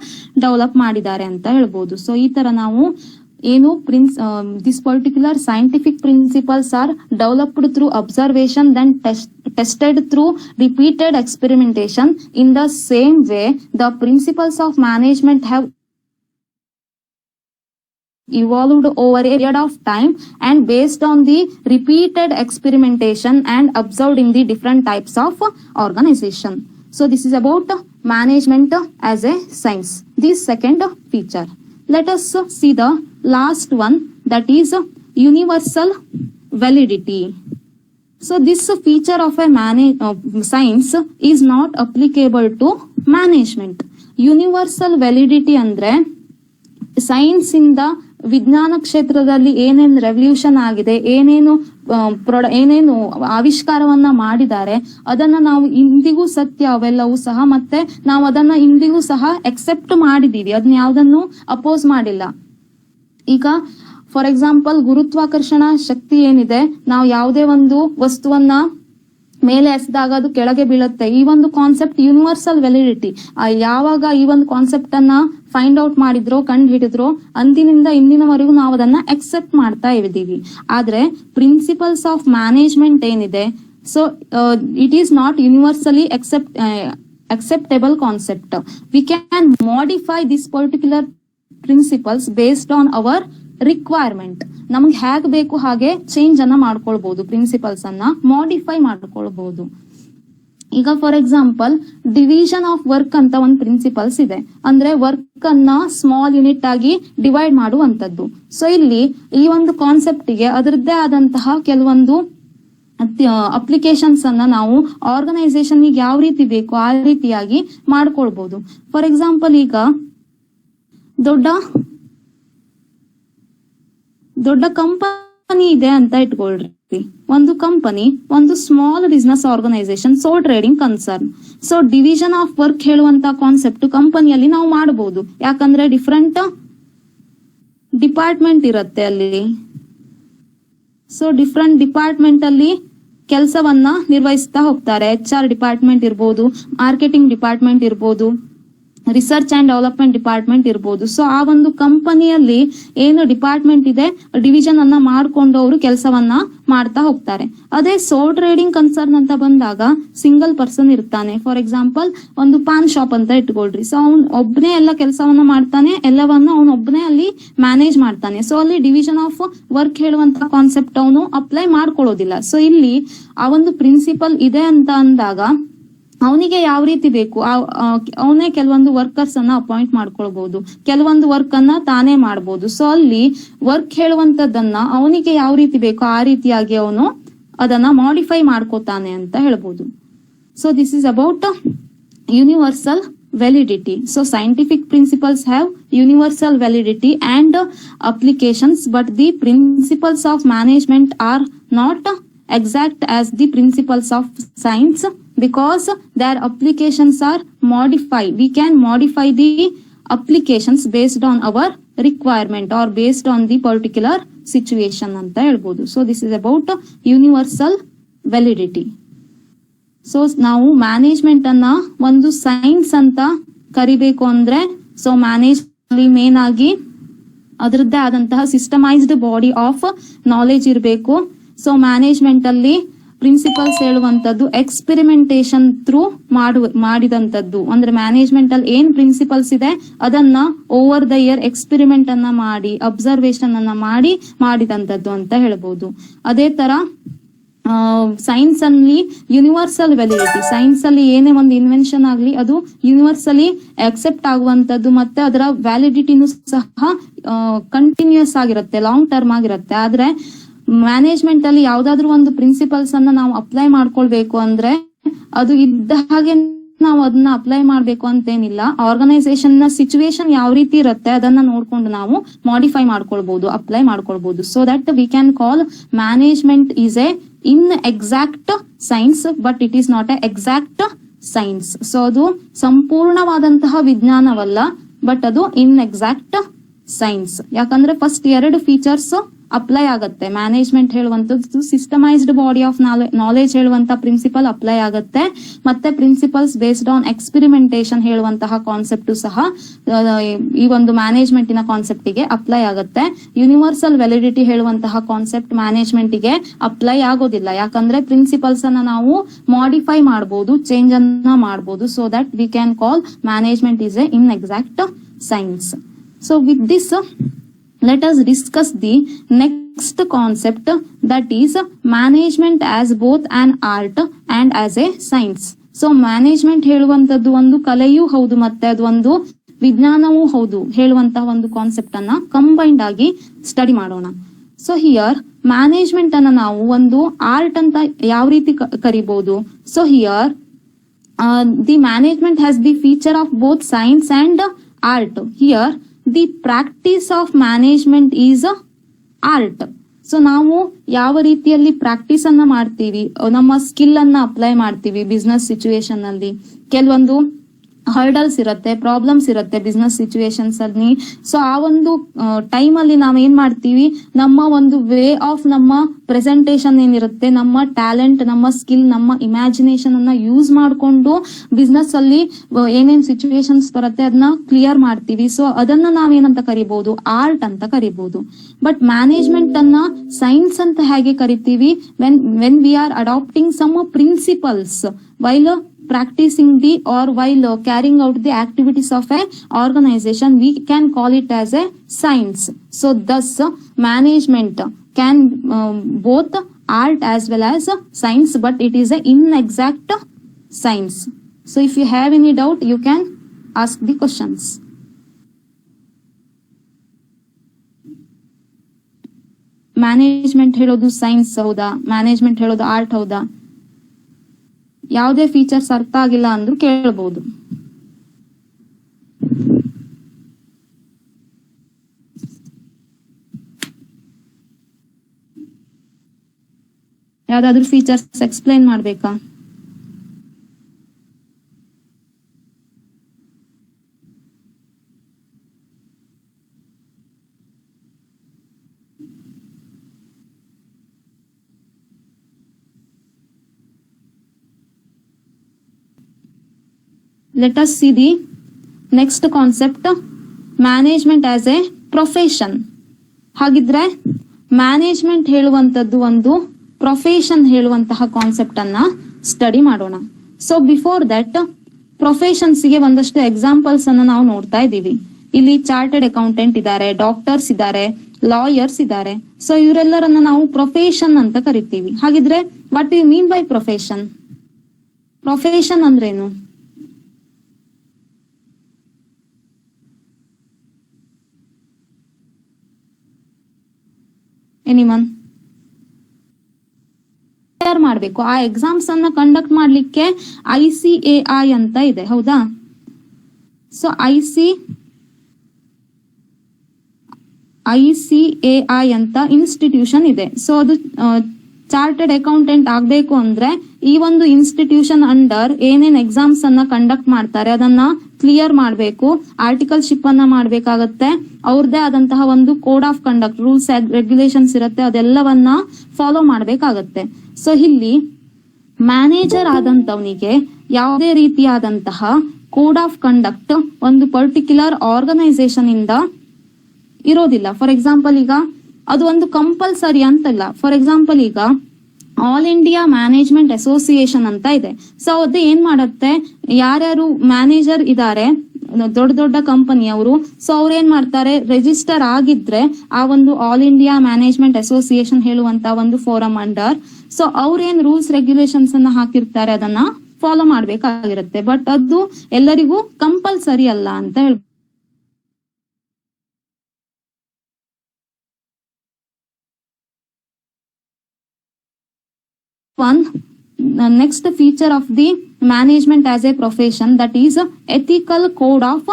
ಡೆವಲಪ್ ಮಾಡಿದ್ದಾರೆ ಅಂತ ಹೇಳ್ಬೋದು. ಸೊ ಈ ತರ ನಾವು ಏನು this particular scientific principles are developed through observation then tested through repeated experimentation. In the same way the principles of management have evolved over a period of time and based on the repeated experimentation and observed in the different types of organization. So this is about management as a science. This second feature. Let us see the last one, that is universal validity. So this feature of a science is not applicable to management. Universal validity andre science ಇಂದ ವಿಜ್ಞಾನ ಕ್ಷೇತ್ರದಲ್ಲಿ ಏನೇನು revolution ಆಗಿದೆ, ಏನೇನು ಆವಿಷ್ಕಾರವನ್ನ ಮಾಡಿದ್ದಾರೆ ಅದನ್ನ ನಾವು ಇಂದಿಗೂ ಸತ್ಯ ಅವೆಲ್ಲವೂ ಸಹ, ಮತ್ತೆ ನಾವು ಅದನ್ನ ಇಂದಿಗೂ ಸಹ ಎಕ್ಸೆಪ್ಟ್ ಮಾಡಿದೀವಿ, ಅದನ್ನ ಯಾವ್ದನ್ನು ಅಪೋಸ್ ಮಾಡಿಲ್ಲ. ಈಗ ಫಾರ್ ಎಕ್ಸಾಂಪಲ್ ಗುರುತ್ವಾಕರ್ಷಣ ಶಕ್ತಿ ಏನಿದೆ, ನಾವು ಯಾವುದೇ ಒಂದು ವಸ್ತುವನ್ನ ಮೇಲೆ ಎಸೆದಾಗ ಅದು ಕೆಳಗೆ ಬೀಳುತ್ತೆ. ಈ ಒಂದು ಕಾನ್ಸೆಪ್ಟ್ ಯೂನಿವರ್ಸಲ್ ವ್ಯಾಲಿಡಿಟಿ. ಯಾವಾಗ ಈ ಒಂದು ಕಾನ್ಸೆಪ್ಟ್ ಅನ್ನ ಫೈಂಡ್ ಔಟ್ ಮಾಡಿದ್ರೋ, ಕಂಡು ಹಿಡಿದ್ರೋ, ಅಂದಿನಿಂದ ಇಂದಿನವರೆಗೂ ನಾವು ಅದನ್ನ ಎಕ್ಸೆಪ್ಟ್ ಮಾಡ್ತಾ ಇದ್ದೀವಿ. ಆದ್ರೆ ಪ್ರಿನ್ಸಿಪಲ್ಸ್ ಆಫ್ ಮ್ಯಾನೇಜ್ಮೆಂಟ್ ಏನಿದೆ, so it is not universally acceptable concept. We can modify this particular principles based on our requirement. ನಮ್ಗೆ ಹೇಗ್ ಬೇಕು ಹಾಗೆ ಚೇಂಜ್ ಅನ್ನ ಮಾಡ್ಕೊಳ್ಬಹುದು, ಪ್ರಿನ್ಸಿಪಲ್ಸ್ ಅನ್ನ ಮಾಡಿಫೈ ಮಾಡ್ಕೊಳ್ಬಹುದು. ಈಗ for example division of work ಅಂತ ಒಂದು ಪ್ರಿನ್ಸಿಪಲ್ಸ್ ಇದೆ, ಅಂದ್ರೆ ವರ್ಕ್ ಅನ್ನ ಸ್ಮಾಲ್ ಯೂನಿಟ್ ಆಗಿ ಡಿವೈಡ್ ಮಾಡುವಂತದ್ದು. ಸೊ ಇಲ್ಲಿ ಈ ಒಂದು ಕಾನ್ಸೆಪ್ಟ್ ಗೆ ಅದರದ್ದೇ ಆದಂತಹ ಕೆಲವೊಂದು ಅಪ್ಲಿಕೇಶನ್ಸ್ ಅನ್ನ ನಾವು ಆರ್ಗನೈಸೇಷನ್ ಯಾವ ರೀತಿ ಬೇಕು ಆ ರೀತಿಯಾಗಿ ಮಾಡ್ಕೊಳ್ಬಹುದು. ಫಾರ್ ಎಕ್ಸಾಂಪಲ್ ಈಗ ದೊಡ್ಡ ಕಂಪನಿ ಇದೆ ಅಂತ ಇಟ್ಕೊಳ್ರಿ. ಒಂದು ಕಂಪನಿ, ಒಂದು small business organisation, sole trading concern. So division of work ಹೇಳುವಂತ ಕಾನ್ಸೆಪ್ಟ್ ಕಂಪನಿಯಲ್ಲಿ ನಾವು ಮಾಡಬಹುದು, ಯಾಕಂದ್ರೆ ಡಿಫ್ರೆಂಟ್ ಡಿಪಾರ್ಟ್ಮೆಂಟ್ ಇರುತ್ತೆ ಅಲ್ಲಿ. ಸೊ ಡಿಫ್ರೆಂಟ್ ಡಿಪಾರ್ಟ್ಮೆಂಟ್ ಅಲ್ಲಿ ಕೆಲಸವನ್ನ ನಿರ್ವಹಿಸ್ತಾ ಹೋಗ್ತಾರೆ. HR ಡಿಪಾರ್ಟ್ಮೆಂಟ್ ಇರ್ಬೋದು, ಮಾರ್ಕೆಟಿಂಗ್ ಡಿಪಾರ್ಟ್ಮೆಂಟ್ ಇರ್ಬೋದು, ರಿಸರ್ಚ್ ಅಂಡ್ ಡೆವಲಪ್ಮೆಂಟ್ ಡಿಪಾರ್ಟ್ಮೆಂಟ್ ಇರ್ಬೋದು. ಸೊ ಆ ಒಂದು ಕಂಪನಿಯಲ್ಲಿ ಏನು ಡಿಪಾರ್ಟ್ಮೆಂಟ್ ಇದೆ, ಡಿವಿಷನ್ ಅನ್ನ ಮಾಡ್ಕೊಂಡು ಅವರು ಕೆಲಸವನ್ನ ಮಾಡ್ತಾ ಹೋಗ್ತಾರೆ. ಅದೇ ಸೋಲ್ ಟ್ರೇಡಿಂಗ್ ಕನ್ಸರ್ನ್ ಅಂತ ಬಂದಾಗ ಸಿಂಗಲ್ ಪರ್ಸನ್ ಇರ್ತಾನೆ. ಫಾರ್ ಎಕ್ಸಾಂಪಲ್ ಒಂದು ಪಾನ್ ಶಾಪ್ ಅಂತ ಇಟ್ಕೊಳ್ರಿ. ಸೊ ಅವ್ನ್ ಒಬ್ನೇ ಎಲ್ಲ ಕೆಲಸವನ್ನ ಮಾಡ್ತಾನೆ, ಎಲ್ಲವನ್ನ ಅವನು ಒಬ್ನೇ ಅಲ್ಲಿ ಮ್ಯಾನೇಜ್ ಮಾಡ್ತಾನೆ. ಸೊ ಅಲ್ಲಿ ಡಿವಿಷನ್ ಆಫ್ ವರ್ಕ್ ಹೇಳುವಂತ ಕಾನ್ಸೆಪ್ಟ್ ಅವನು ಅಪ್ಲೈ ಮಾಡ್ಕೊಳ್ಳೋದಿಲ್ಲ. ಸೊ ಇಲ್ಲಿ ಆ ಒಂದು ಪ್ರಿನ್ಸಿಪಲ್ ಇದೆ ಅಂತ ಅಂದಾಗ ಅವನಿಗೆ ಯಾವ ರೀತಿ ಬೇಕು ಅವನೇ ಕೆಲವೊಂದು ವರ್ಕರ್ಸ್ ಅನ್ನ ಅಪಾಯಿಂಟ್ ಮಾಡ್ಕೊಳ್ಬಹುದು, ಕೆಲವೊಂದು ವರ್ಕ್ ಅನ್ನ ತಾನೇ ಮಾಡಬಹುದು. ಸೊ ಅಲ್ಲಿ ವರ್ಕ್ ಹೇಳುವಂತದ್ದನ್ನ ಅವನಿಗೆ ಯಾವ ರೀತಿ ಬೇಕು ಆ ರೀತಿಯಾಗಿ ಅವನು ಅದನ್ನ ಮಾಡಿಫೈ ಮಾಡ್ಕೋತಾನೆ ಅಂತ ಹೇಳ್ಬೋದು. So this is about universal validity. So scientific principles have universal validity and applications, but the principles of management are not exact as the principles of science because their applications are modified. We can modify the applications based on our requirement or based on the particular situation anta helbodu. So this is about universal validity. So ನಾವು management ಅನ್ನ ಒಂದು science ಅಂತ ಕರಿಬೇಕು ಅಂದ್ರೆ, so manage main ಆಗಿ ಅದರದ್ದೇ ಆದಂತಹ ಸಿಸ್ಟಮೈಸ್ಡ್ body of knowledge ಇರಬೇಕು. ಸೊ ಮ್ಯಾನೇಜ್ಮೆಂಟ್ ಅಲ್ಲಿ ಪ್ರಿನ್ಸಿಪಲ್ಸ್ ಹೇಳುವಂತದ್ದು ಎಕ್ಸ್ಪೆರಿಮೆಂಟೇಶನ್ ಥ್ರೂ ಮಾಡಿದಂತದ್ದು, ಅಂದ್ರೆ ಮ್ಯಾನೇಜ್ಮೆಂಟ್ ಅಲ್ಲಿ ಏನ್ ಪ್ರಿನ್ಸಿಪಲ್ಸ್ ಇದೆ ಅದನ್ನ ಓವರ್ ದ ಇಯರ್ ಎಕ್ಸ್ಪೆರಿಮೆಂಟ್ ಅನ್ನ ಮಾಡಿ, ಅಬ್ಸರ್ವೇಷನ್ ಅನ್ನ ಮಾಡಿದಂತದ್ದು ಅಂತ ಹೇಳ್ಬೋದು. ಅದೇ ತರ ಸೈನ್ಸ್ ಅಲ್ಲಿ ಯೂನಿವರ್ಸಲ್ ವ್ಯಾಲಿಡಿಟಿ, ಸೈನ್ಸ್ ಅಲ್ಲಿ ಏನೇ ಒಂದು ಇನ್ವೆನ್ಷನ್ ಆಗ್ಲಿ ಅದು ಯೂನಿವರ್ಸಲಿ ಅಕ್ಸೆಪ್ಟ್ ಆಗುವಂತದ್ದು, ಮತ್ತೆ ಅದರ ವ್ಯಾಲಿಡಿಟಿನೂ ಸಹ ಕಂಟಿನ್ಯೂಸ್ ಆಗಿರುತ್ತೆ, ಲಾಂಗ್ ಟರ್ಮ್ ಆಗಿರುತ್ತೆ. ಆದ್ರೆ ಮ್ಯಾನೇಜ್ಮೆಂಟ್ ಅಲ್ಲಿ ಯಾವ್ದಾದ್ರು ಒಂದು ಪ್ರಿನ್ಸಿಪಲ್ಸ್ ಅನ್ನ ನಾವು ಅಪ್ಲೈ ಮಾಡ್ಕೊಳ್ಬೇಕು ಅಂದ್ರೆ ಅದು ಇದ್ದ ಹಾಗೆ ನಾವು ಅದನ್ನ ಅಪ್ಲೈ ಮಾಡ್ಬೇಕು ಅಂತೇನಿಲ್ಲ. ಆರ್ಗನೈಸೇಷನ್ ನ ಸಿಚುವೇಶನ್ ಯಾವ ರೀತಿ ಇರುತ್ತೆ ಅದನ್ನ ನೋಡ್ಕೊಂಡು ನಾವು ಮಾಡಿಫೈ ಮಾಡ್ಕೊಳ್ಬಹುದು, ಅಪ್ಲೈ ಮಾಡ್ಕೊಳ್ಬಹುದು. So that we can call management is A in exact science, but it is not A exact science. So ಅದು ಸಂಪೂರ್ಣವಾದಂತಹ ವಿಜ್ಞಾನವಲ್ಲ, ಬಟ್ ಅದು ಇನ್ ಎಕ್ಸಾಕ್ಟ್ ಸೈನ್ಸ್. ಯಾಕಂದ್ರೆ ಫಸ್ಟ್ 2 ಫೀಚರ್ಸ್ ಅಪ್ಲೈ ಆಗತ್ತೆ. ಮ್ಯಾನೇಜ್ಮೆಂಟ್ ಹೇಳುವಂತದ್ದು ಸಿಸ್ಟಮೈಸ್ಡ್ ಬಾಡಿ ಆಫ್ ನಾಲೆಜ್ ಹೇಳುವಂತ principal apply ಆಗತ್ತೆ, ಮತ್ತೆ principles based on ಎಕ್ಸ್ಪೆರಿಮೆಂಟೇಶನ್ ಹೇಳುವಂತಹ concept ಸಹ ಈ ಒಂದು ಮ್ಯಾನೇಜ್ಮೆಂಟ್ ನ ಕಾನ್ಸೆಪ್ಟ್ ಗೆ ಅಪ್ಲೈ ಆಗತ್ತೆ. ಯೂನಿವರ್ಸಲ್ ವ್ಯಾಲಿಡಿಟಿ ಹೇಳುವಂತಹ ಕಾನ್ಸೆಪ್ಟ್ ಮ್ಯಾನೇಜ್ಮೆಂಟ್ ಗೆ ಅಪ್ಲೈ ಆಗೋದಿಲ್ಲ, ಯಾಕಂದ್ರೆ ಪ್ರಿನ್ಸಿಪಲ್ಸ್ ಅನ್ನ ನಾವು ಮಾಡಿಫೈ ಮಾಡಬಹುದು, ಚೇಂಜ್ ಅನ್ನ ಮಾಡಬಹುದು. So that we can call management is A in exact science. So with this, let us discuss the next concept, that is management as both an art and as a science. So management ಹೇಳುವಂತದ್ದು ಒಂದು ಕಲೆಯೂ ಹೌದು ಮತ್ತೆ ಅದು ಒಂದು ವಿಜ್ಞಾನವೂ ಹೌದು ಹೇಳುವಂತಹ ಒಂದು concept ಅನ್ನ combined ಆಗಿ ಸ್ಟಡಿ ಮಾಡೋಣ. ಸೊ ಹಿಯರ್ ಮ್ಯಾನೇಜ್ಮೆಂಟ್ ಅನ್ನ ನಾವು ಒಂದು ಆರ್ಟ್ ಅಂತ ಯಾವ ರೀತಿ ಕರಿಬಹುದು? So here the management has the feature of both science and art. Here the practice of management is art. So ನಾವು ಯಾವ ರೀತಿಯಲ್ಲಿ ಪ್ರಾಕ್ಟೀಸ್ ಅನ್ನ ಮಾಡ್ತೀವಿ, ನಮ್ಮ ಸ್ಕಿಲ್ ಅನ್ನ ಅಪ್ಲೈ ಮಾಡ್ತೀವಿ ಬಿಸ್ನೆಸ್ ಸಿಚುವೇಶನ್ ಅಲ್ಲಿ. ಕೆಲವೊಂದು ಹರ್ಡಲ್ಸ್ ಇರುತ್ತೆ, ಪ್ರಾಬ್ಲಮ್ಸ್ ಇರುತ್ತೆ ಬಿಸ್ನೆಸ್ ಸಿಚುವೇಶನ್ಸ್ ಅಲ್ಲಿ. ಸೊ ಆ ಒಂದು ಟೈಮ್ ಅಲ್ಲಿ ನಾವ್ ಏನ್ ಮಾಡ್ತೀವಿ, ನಮ್ಮ ಒಂದು ವೇ ಆಫ್ ನಮ್ಮ ಪ್ರೆಸೆಂಟೇಶನ್ ಏನಿರುತ್ತೆ, ನಮ್ಮ ಟ್ಯಾಲೆಂಟ್, ನಮ್ಮ ಸ್ಕಿಲ್, ನಮ್ಮ ಇಮ್ಯಾಜಿನೇಷನ್ ಅನ್ನ ಯೂಸ್ ಮಾಡ್ಕೊಂಡು ಬಿಸ್ನೆಸ್ ಅಲ್ಲಿ ಏನೇನ್ ಸಿಚುವೇಶನ್ಸ್ ಬರುತ್ತೆ ಅದನ್ನ ಕ್ಲಿಯರ್ ಮಾಡ್ತೀವಿ. ಸೊ ಅದನ್ನ ನಾವೇನಂತ ಕರಿಬಹುದು? ಆರ್ಟ್ ಅಂತ ಕರಿಬಹುದು. ಬಟ್ ಮ್ಯಾನೇಜ್ಮೆಂಟ್ ಅನ್ನ ಸೈನ್ಸ್ ಅಂತ ಹೇಗೆ ಕರಿತೀವಿ? When we are adapting some principles while practicing the or while carrying out the activities of a organization, we can call it as a science. So thus management can both art as well as science, but it is a inexact science. So if you have any doubt, you can ask the questions. Management ಹೇಳೋದು science ಹೌದಾ, management ಹೇಳೋದು art ಹೌದಾ? ಯಾವುದೇ features ಅರ್ಥ ಆಗಿಲ್ಲ ಅಂದ್ರೂ ಕೇಳಬಹುದು. ಯಾವ್ದಾದ್ರು ಫೀಚರ್ಸ್ ಎಕ್ಸ್ಪ್ಲೈನ್ ಮಾಡ್ಬೇಕಾ? Let us see the next concept, management as a profession. ಹಾಗಿದ್ರೆ ಮ್ಯಾನೇಜ್ಮೆಂಟ್ ಹೇಳುವಂತದ್ದು ಒಂದು ಪ್ರೊಫೆಷನ್ ಹೇಳುವಂತಹ ಕಾನ್ಸೆಪ್ಟ್ ಅನ್ನ ಸ್ಟಡಿ ಮಾಡೋಣ. ಸೊ ಬಿಫೋರ್ ದಟ್ ಪ್ರೊಫೆಷನ್ಸ್ ಗೆ ಒಂದಷ್ಟು ಎಕ್ಸಾಂಪಲ್ಸ್ ಅನ್ನ ನಾವು ನೋಡ್ತಾ ಇದ್ದೀವಿ. ಇಲ್ಲಿ ಚಾರ್ಟರ್ಡ್ ಅಕೌಂಟೆಂಟ್ ಇದ್ದಾರೆ, ಡಾಕ್ಟರ್ಸ್ ಇದ್ದಾರೆ, ಲಾಯರ್ಸ್ ಇದ್ದಾರೆ. ಸೊ ಇವರೆಲ್ಲರನ್ನ ನಾವು ಪ್ರೊಫೆಷನ್ ಅಂತ ಕರಿತೀವಿ. ಹಾಗಿದ್ರೆ what you mean by profession? Profession ಅಂದ್ರೇನು? ಎನಿವನ್ ಮಾಡ್ಬೇಕು? ಆ ಎಕ್ಸಾಮ್ಸ್ ಅನ್ನ ಕಂಡಕ್ಟ್ ಮಾಡ್ಲಿಕ್ಕೆ ICAI ಅಂತ ಇದೆ, ಹೌದಾ? ಸೊ ICAI ಅಂತ ಇನ್ಸ್ಟಿಟ್ಯೂಷನ್ ಇದೆ. ಸೊ ಅದು ಚಾರ್ಟರ್ಡ್ ಅಕೌಂಟೆಂಟ್ ಆಗ್ಬೇಕು ಅಂದ್ರೆ ಈ ಒಂದು ಇನ್ಸ್ಟಿಟ್ಯೂಷನ್ ಅಂಡರ್ ಏನೇನ್ ಎಕ್ಸಾಮ್ಸ್ ಅನ್ನ ಕಂಡಕ್ಟ್ ಮಾಡ್ತಾರೆ ಅದನ್ನ ಕ್ಲಿಯರ್ ಮಾಡ್ಬೇಕು, ಆರ್ಟಿಕಲ್ಶಿಪ್ ಅನ್ನ ಮಾಡ್ಬೇಕಾಗತ್ತೆ, ಅವ್ರದೇ ಆದಂತಹ ಒಂದು code of conduct, rules regulations ಇರುತ್ತೆ, ಅದೆಲ್ಲವನ್ನ ಫಾಲೋ ಮಾಡ್ಬೇಕಾಗತ್ತೆ. ಸೊ ಇಲ್ಲಿ ಮ್ಯಾನೇಜರ್ ಆದಂತವನಿಗೆ ಯಾವುದೇ ರೀತಿಯಾದಂತಹ ಕೋಡ್ ಆಫ್ ಕಂಡಕ್ಟ್ ಒಂದು ಪರ್ಟಿಕ್ಯುಲರ್ ಆರ್ಗನೈಸೇಷನ್ ಇಂದ ಇರೋದಿಲ್ಲ. ಫಾರ್ ಎಕ್ಸಾಂಪಲ್ ಈಗ ಅದು ಒಂದು ಕಂಪಲ್ಸರಿ ಅಂತಲ್ಲ. ಫಾರ್ ಎಕ್ಸಾಂಪಲ್ ಈಗ ಆಲ್ ಇಂಡಿಯಾ ಮ್ಯಾನೇಜ್ಮೆಂಟ್ ಅಸೋಸಿಯೇಷನ್ ಅಂತ ಇದೆ. ಸೊ ಅದು ಏನ್ ಮಾಡತ್ತೆ, ಯಾರ್ಯಾರು ಮ್ಯಾನೇಜರ್ ಇದಾರೆ ದೊಡ್ಡ ದೊಡ್ಡ ಕಂಪನಿಯವರು, ಸೊ ಅವ್ರು ಏನ್ ಮಾಡ್ತಾರೆ, ರಿಜಿಸ್ಟರ್ ಆಗಿದ್ರೆ ಆ ಒಂದು ಆಲ್ ಇಂಡಿಯಾ ಮ್ಯಾನೇಜ್ಮೆಂಟ್ ಅಸೋಸಿಯೇಷನ್ ಹೇಳುವಂತ ಒಂದು ಫೋರಂ ಅಂಡರ್, ಸೊ ಅವ್ರೇನ್ ರೂಲ್ಸ್ ರೆಗ್ಯುಲೇಷನ್ಸ್ ಅನ್ನ ಹಾಕಿರ್ತಾರೆ ಅದನ್ನ ಫಾಲೋ ಮಾಡ್ಬೇಕಾಗಿರುತ್ತೆ. ಬಟ್ ಅದು ಎಲ್ಲರಿಗೂ ಕಂಪಲ್ಸರಿ ಅಲ್ಲ ಅಂತ ಹೇಳ್ಬೋದು. One next feature of the management as a profession, that is ethical code of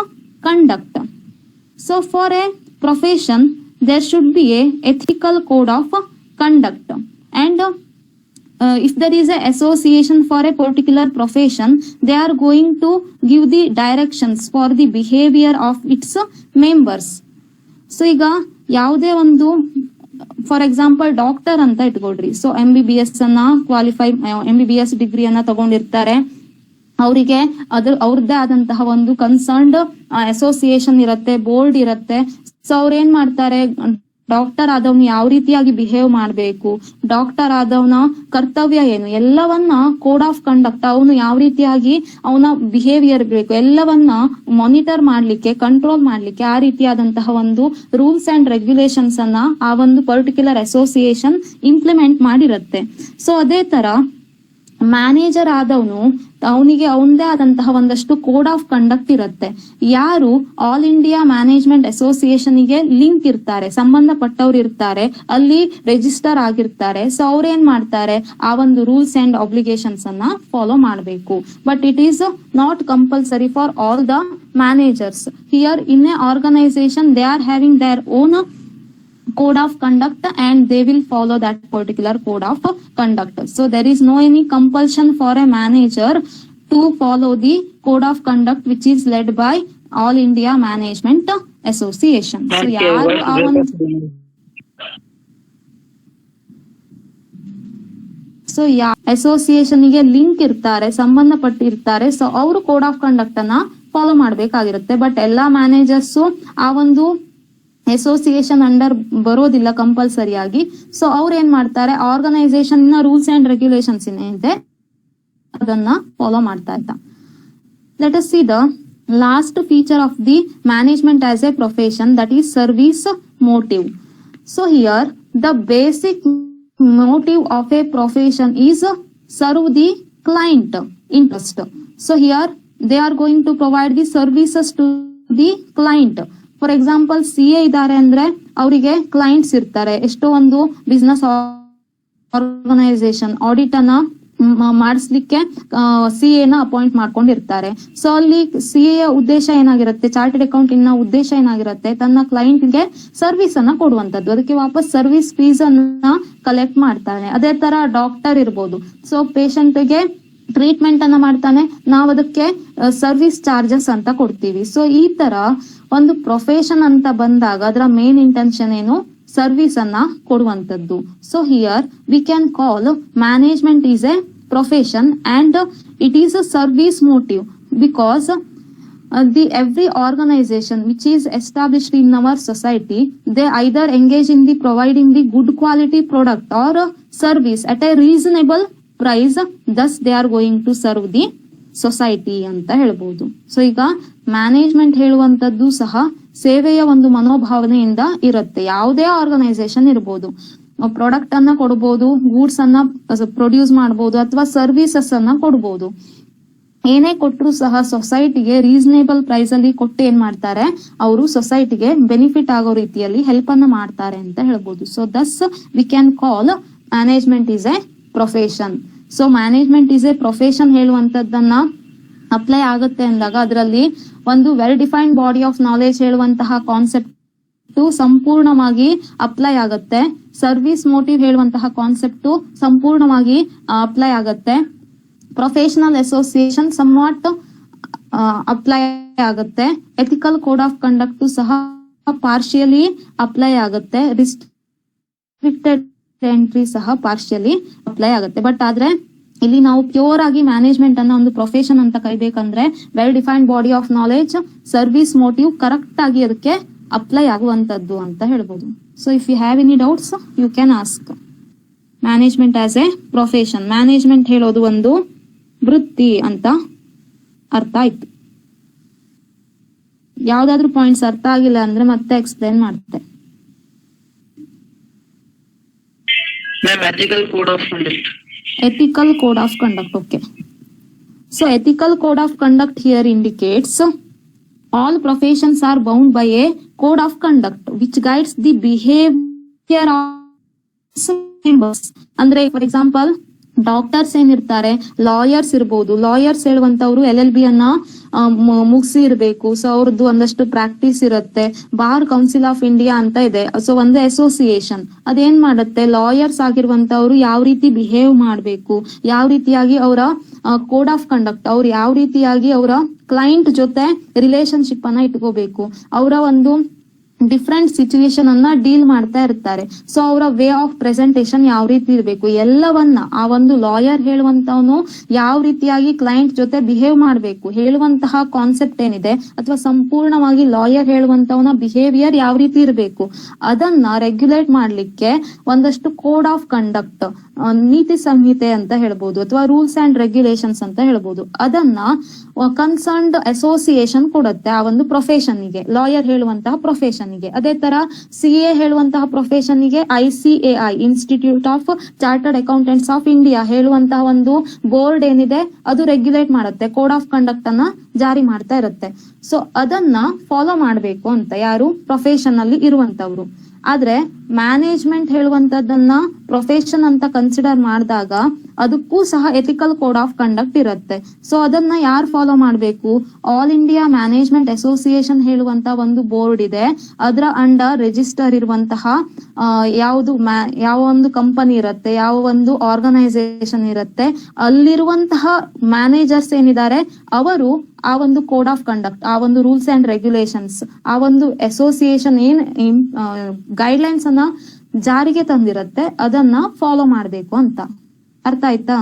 conduct. So for a profession there should be a ethical code of conduct, and if there is a association for a particular profession, they are going to give the directions for the behavior of its members. So ಈಗ ಯಾವುದೇ ಒಂದು for example doctor ಅಂತ ಇಟ್ಕೊಳ್ರಿ. So MBBS ಅನ್ನ qualify MBBS ಡಿಗ್ರಿಯನ್ನ ತಗೊಂಡಿರ್ತಾರೆ. ಅವರಿಗೆ ಅವ್ರದ್ದೇ ಆದಂತಹ ಒಂದು concerned association ಇರುತ್ತೆ, ಬೋರ್ಡ್ ಇರುತ್ತೆ. ಸೊ ಅವ್ರ ಏನ್ ಮಾಡ್ತಾರೆ, ಡಾಕ್ಟರ್ ಆದವನು ಯಾವ ರೀತಿಯಾಗಿ ಬಿಹೇವ್ ಮಾಡ್ಬೇಕು, ಡಾಕ್ಟರ್ ಆದವನ ಕರ್ತವ್ಯ ಏನು, ಎಲ್ಲವನ್ನ ಕೋಡ್ ಆಫ್ ಕಂಡಕ್ಟ್, ಅವನು ಯಾವ ರೀತಿಯಾಗಿ ಅವನ ಬಿಹೇವಿಯರ್ ಬೇಕು ಎಲ್ಲವನ್ನ ಮಾನಿಟರ್ ಮಾಡ್ಲಿಕ್ಕೆ, ಕಂಟ್ರೋಲ್ ಮಾಡ್ಲಿಕ್ಕೆ ಆ ರೀತಿಯಾದಂತಹ ಒಂದು ರೂಲ್ಸ್ ಅಂಡ್ ರೆಗ್ಯುಲೇಷನ್ಸ್ ಅನ್ನ ಆ ಒಂದು ಪರ್ಟಿಕ್ಯುಲರ್ ಅಸೋಸಿಯೇಷನ್ ಇಂಪ್ಲಿಮೆಂಟ್ ಮಾಡಿರುತ್ತೆ. ಸೊ ಅದೇ ತರ ಮ್ಯಾನೇಜರ್ ಆದವನು ಅವನಿಗೆ ಅವನದೇ ಆದಂತಹ ಒಂದಷ್ಟು ಕೋಡ್ ಆಫ್ ಕಂಡಕ್ಟ್ ಇರುತ್ತೆ. ಯಾರು ಆಲ್ ಇಂಡಿಯಾ ಮ್ಯಾನೇಜ್ಮೆಂಟ್ ಅಸೋಸಿಯೇಷನ್ ಗೆ ಲಿಂಕ್ ಇರ್ತಾರೆ, ಸಂಬಂಧಪಟ್ಟವ್ರು ಇರ್ತಾರೆ, ಅಲ್ಲಿ ರಿಜಿಸ್ಟರ್ ಆಗಿರ್ತಾರೆ. ಸೊ ಅವ್ರೇನ್ ಮಾಡ್ತಾರೆ, ಆ ಒಂದು ರೂಲ್ಸ್ ಅಂಡ್ ಆಬ್ಲಿಗೇಷನ್ಸ್ ಅನ್ನ ಫಾಲೋ ಮಾಡಬೇಕು. But it is not compulsory for all the managers. Here in a organisation they are having their own code of conduct and they will follow that particular code of conduct. So there is no any compulsion for a manager to follow the code of conduct which is led by All India Management Association. So yaru ಆ ಒಂದು so association ಗೆ link ಇರ್ತಾರೆ, ಸಂಬಂಧಪಟ್ಟಿರ್ತಾರೆ. So ಅವರು code of conduct ಅನ್ನ follow ಮಾಡ್ಬೇಕಾಗಿರುತ್ತೆ. But ಎಲ್ಲಾ managers ಆ ಒಂದು association under ಬರೋದಿಲ್ಲ ಕಂಪಲ್ಸರಿಯಾಗಿ. ಸೊ ಅವ್ರು ಏನ್ ಮಾಡ್ತಾರೆ, ಆರ್ಗನೈಸೇಷನ್ ರೂಲ್ಸ್ ಅಂಡ್ ರೆಗ್ಯುಲೇಷನ್ಸ್ ಏನಿದೆ ಅದನ್ನ ಫಾಲೋ ಮಾಡ್ತಾ ಇದ್ದ. Let us C the last feature of the management as a profession, that is service motive. So here the basic motive of a profession is serve the client interest. So here they are going to provide the services to the client. For example CA ಇದ್ದಾರೆ ಅಂದ್ರೆ ಅವರಿಗೆ clients ಇರ್ತಾರೆ. ಎಷ್ಟೋ ಒಂದು business organisation audit ಅನ್ನ ಮಾಡಿಸ್ಲಿಕ್ಕೆ CA ನ appoint ಮಾಡ್ಕೊಂಡಿರ್ತಾರೆ. So ಅಲ್ಲಿ CA ಉದ್ದೇಶ ಏನಾಗಿರುತ್ತೆ, ಚಾರ್ಟೆಡ್ ಅಕೌಂಟಿಂಗ್ ನ ಉದ್ದೇಶ ಏನಾಗಿರುತ್ತೆ, ತನ್ನ ಕ್ಲೈಂಟ್ ಗೆ ಸರ್ವಿಸ್ ಅನ್ನ ಕೊಡುವಂತದ್ದು, ಅದಕ್ಕೆ ವಾಪಸ್ ಸರ್ವಿಸ್ ಫೀಸ್ ಅನ್ನ ಕಲೆಕ್ಟ್ ಮಾಡ್ತಾನೆ. ಅದೇ ತರ ಡಾಕ್ಟರ್ ಇರ್ಬೋದು. ಸೊ ಪೇಷಂಟ್ ಗೆ ಟ್ರೀಟ್ಮೆಂಟ್ ಅನ್ನ ಮಾಡ್ತಾನೆ, ನಾವು ಅದಕ್ಕೆ ಸರ್ವಿಸ್ ಚಾರ್ಜಸ್ ಅಂತ ಕೊಡ್ತೀವಿ. ಸೊ ಈ ತರ ಒಂದು ಪ್ರೊಫೆಷನ್ ಅಂತ ಬಂದಾಗ ಅದರ ಮೇನ್ ಇಂಟೆನ್ಷನ್ ಏನು, ಸರ್ವಿಸ್ ಅನ್ನ ಕೊಡುವಂತದ್ದು. So here we can call management is a profession and it is a service motive because every organization which is established in our society, they either engage in the providing the good quality product or service at a reasonable price, thus they are going to serve the society ಅಂತ ಹೇಳ್ಬೋದು. So ಈಗ management ಹೇಳುವಂತದ್ದು ಸಹ ಸೇವೆಯ ಒಂದು ಮನೋಭಾವನೆಯಿಂದ ಇರುತ್ತೆ. ಯಾವುದೇ organisation ಇರ್ಬೋದು, product ಅನ್ನ ಕೊಡ್ಬೋದು, ಗೂಡ್ಸ್ ಅನ್ನ ಪ್ರೊಡ್ಯೂಸ್ ಮಾಡಬಹುದು, ಅಥವಾ ಸರ್ವಿಸಸ್ ಅನ್ನ ಕೊಡ್ಬೋದು. ಏನೇ ಕೊಟ್ಟರು ಸಹ ಸೊಸೈಟಿಗೆ ರೀಸನೇಬಲ್ ಪ್ರೈಸ್ ಅಲ್ಲಿ ಕೊಟ್ಟು ಏನ್ ಮಾಡ್ತಾರೆ, ಅವರು ಸೊಸೈಟಿಗೆ ಬೆನಿಫಿಟ್ ಆಗೋ ರೀತಿಯಲ್ಲಿ ಹೆಲ್ಪ್ ಅನ್ನ ಮಾಡ್ತಾರೆ ಅಂತ ಹೇಳ್ಬೋದು. So thus we can call management is a profession. So management is a profession ಹೇಳುವಂತದ್ದನ್ನ ಅಪ್ಲೈ ಆಗುತ್ತೆ ಅಂದಾಗ ಅದರಲ್ಲಿ ಒಂದು well defined body of knowledge ಹೇಳುವಂತಹ ಕಾನ್ಸೆಪ್ಟ್ ಸಂಪೂರ್ಣವಾಗಿ ಅಪ್ಲೈ ಆಗುತ್ತೆ. ಸರ್ವಿಸ್ ಮೋಟಿವ್ ಹೇಳುವಂತಹ ಕಾನ್ಸೆಪ್ಟ್ ಸಂಪೂರ್ಣವಾಗಿ ಅಪ್ಲೈ ಆಗುತ್ತೆ. ಪ್ರೊಫೆಷನಲ್ ಅಸೋಸಿಯೇಷನ್ ಸಮ್ವಾಟ್ ಅಪ್ಲೈ ಆಗುತ್ತೆ. ಎಥಿಕಲ್ ಕೋಡ್ ಆಫ್ ಕಂಡಕ್ಟ್ ಸಹ ಪಾರ್ಷಿಯಲಿ ಅಪ್ಲೈ ಆಗುತ್ತೆ. ರಿಸ್ಟ್ರಿಕ್ಟೆಡ್ ಎಂಟ್ರಿ ಸಹ ಪಾರ್ಷಿಯಲಿ ಅಪ್ಲೈ ಆಗುತ್ತೆ. ಬಟ್ ಆದ್ರೆ ಇಲ್ಲಿ ನಾವು ಪ್ಯೂರ್ ಆಗಿ ಮ್ಯಾನೇಜ್ಮೆಂಟ್ ಅನ್ನ ಒಂದು ಪ್ರೊಫೆಷನ್ ಅಂತ ಕರಿಬೇಕಂದ್ರೆ well defined body of knowledge, service motive correct ಆಗಿ ಅದಕ್ಕೆ ಅಪ್ಲೈ ಆಗುವಂತದ್ದು ಅಂತ ಹೇಳ್ಬೋದು. So if you have any doubts you can ask. Management as a profession, management ಹೇಳೋದು ಒಂದು ವೃತ್ತಿ ಅಂತ ಅರ್ಥ ಆಯ್ತು. ಯಾವ್ದಾದ್ರು ಪಾಯಿಂಟ್ಸ್ ಅರ್ಥ ಆಗಿಲ್ಲ ಅಂದ್ರೆ ಮತ್ತೆ ಎಕ್ಸ್ಪ್ಲೇನ್ ಮಾಡ್ತೆ. Ma'am, ethical code of conduct. Ethical code of conduct. Okay. So ethical code of conduct here indicates all professions are bound by a code of conduct which guides the behavior of members. ಅಂದ್ರೆ for example doctors ಏನಿರ್ತಾರೆ, lawyers ಇರ್ಬೋದು. Lawyers ಹೇಳುವಂತವ್ರು LLB ಅನ್ನ ಮುಗಿಸಿ ಇರ್ಬೇಕು. So ಅವ್ರದ್ದು ಒಂದಷ್ಟು practice ಇರುತ್ತೆ. Bar council of India ಅಂತ ಇದೆ. ಸೊ ಒಂದು ಅಸೋಸಿಯೇಷನ್ ಅದೇನ್ ಮಾಡುತ್ತೆ, ಲಾಯರ್ಸ್ ಆಗಿರುವಂತವ್ರು ಯಾವ ರೀತಿ ಬಿಹೇವ್ ಮಾಡ್ಬೇಕು, ಯಾವ ರೀತಿಯಾಗಿ ಅವರ ಕೋಡ್ ಆಫ್ ಕಂಡಕ್ಟ್, ಅವ್ರು ಯಾವ ರೀತಿಯಾಗಿ ಅವರ ಕ್ಲೈಂಟ್ ಜೊತೆ ರಿಲೇಶನ್ಶಿಪ್ ಅನ್ನ ಇಟ್ಕೋಬೇಕು, ಅವರ ಒಂದು ಡಿಫ್ರೆಂಟ್ ಸಿಚುವೇಶನ್ ಅನ್ನ ಡೀಲ್ ಮಾಡ್ತಾ ಇರ್ತಾರೆ. ಸೊ ಅವರ ವೇ ಆಫ್ ಪ್ರೆಸೆಂಟೇಶನ್ ಯಾವ ರೀತಿ ಇರಬೇಕು, ಎಲ್ಲವನ್ನ ಆ ಒಂದು ಲಾಯರ್ ಹೇಳುವಂತವನು ಯಾವ ರೀತಿಯಾಗಿ ಕ್ಲೈಂಟ್ ಜೊತೆ ಬಿಹೇವ್ ಮಾಡಬೇಕು, ಹೇಳುವಂತಹ ಕಾನ್ಸೆಪ್ಟ್ ಏನಿದೆ ಅಥವಾ ಸಂಪೂರ್ಣವಾಗಿ ಲಾಯರ್ ಹೇಳುವಂತವನ ಬಿಹೇವಿಯರ್ ಯಾವ ರೀತಿ ಇರಬೇಕು, ಅದನ್ನ ರೆಗ್ಯುಲೇಟ್ ಮಾಡ್ಲಿಕ್ಕೆ ಒಂದಷ್ಟು ಕೋಡ್ ಆಫ್ ಕಂಡಕ್ಟ್, ನೀತಿ ಸಂಹಿತೆ ಅಂತ ಹೇಳ್ಬೋದು ಅಥವಾ ರೂಲ್ಸ್ ಅಂಡ್ ರೆಗ್ಯುಲೇಷನ್ಸ್ ಅಂತ ಹೇಳ್ಬೋದು, ಅದನ್ನ ಕನ್ಸರ್ನ್ಡ್ ಅಸೋಸಿಯೇಷನ್ ಕೊಡುತ್ತೆ ಆ ಒಂದು ಪ್ರೊಫೆಷನ್ ಗೆ, ಲಾಯರ್ ಹೇಳುವಂತಹ ಪ್ರೊಫೆಷನ್ ಗೆ. ಅದೇ ತರ CA ಹೇಳುವಂತಹ ಪ್ರೊಫೆಷನ್ ಗೆ ICAI, institute of chartered accountants of India ಹೇಳುವಂತಹ ಒಂದು ಬೋರ್ಡ್ ಏನಿದೆ ಅದು ರೆಗ್ಯುಲೇಟ್ ಮಾಡುತ್ತೆ, ಕೋಡ್ ಆಫ್ ಕಂಡಕ್ಟ್ ಅನ್ನ ಜಾರಿ ಮಾಡ್ತಾ ಇರುತ್ತೆ. ಸೊ ಅದನ್ನ ಫಾಲೋ ಮಾಡ್ಬೇಕು ಅಂತ ಯಾರು ಪ್ರೊಫೆಷನ್ ಅಲ್ಲಿ ಇರುವಂತವ್ರು. ಆದ್ರೆ ಮ್ಯಾನೇಜ್ಮೆಂಟ್ ಹೇಳುವಂತದನ್ನ ಪ್ರೊಫೆಷನ್ ಅಂತ ಕನ್ಸಿಡರ್ ಮಾಡಿದಾಗ ಅದಕ್ಕೂ ಸಹ ಎಥಿಕಲ್ ಕೋಡ್ ಆಫ್ ಕಂಡಕ್ಟ್ ಇರುತ್ತೆ. ಸೊ ಅದನ್ನ ಯಾರು ಫಾಲೋ ಮಾಡ್ಬೇಕು, ಆಲ್ ಇಂಡಿಯಾ ಮ್ಯಾನೇಜ್ಮೆಂಟ್ ಅಸೋಸಿಯೇಷನ್ ಹೇಳುವಂತ ಒಂದು ಬೋರ್ಡ್ ಇದೆ. ಅದರ ಅಂಡರ್ ರಿಜಿಸ್ಟರ್ ಇರುವಂತಹ ಯಾವ ಒಂದು ಕಂಪನಿ ಇರುತ್ತೆ, ಯಾವ ಒಂದು ಆರ್ಗನೈಸೇಷನ್ ಇರುತ್ತೆ, ಅಲ್ಲಿರುವಂತಹ ಮ್ಯಾನೇಜರ್ಸ್ ಏನಿದ್ದಾರೆ ಅವರು ಆ ಒಂದು ಕೋಡ್ ಆಫ್ ಕಂಡಕ್ಟ್, ಆ ಒಂದು ರೂಲ್ಸ್ ಅಂಡ್ ರೆಗ್ಯುಲೇಷನ್ಸ್, ಆ ಒಂದು ಅಸೋಸಿಯೇಷನ್ ಏನ್ ಗೈಡ್ಲೈನ್ಸ್ ಅನ್ನ ಜಾರಿಗೆ ತಂದಿರತ್ತೆ ಅದನ್ನ ಫಾಲೋ ಮಾಡ್ಬೇಕು ಅಂತ. ಅರ್ಥ ಆಯ್ತಾ?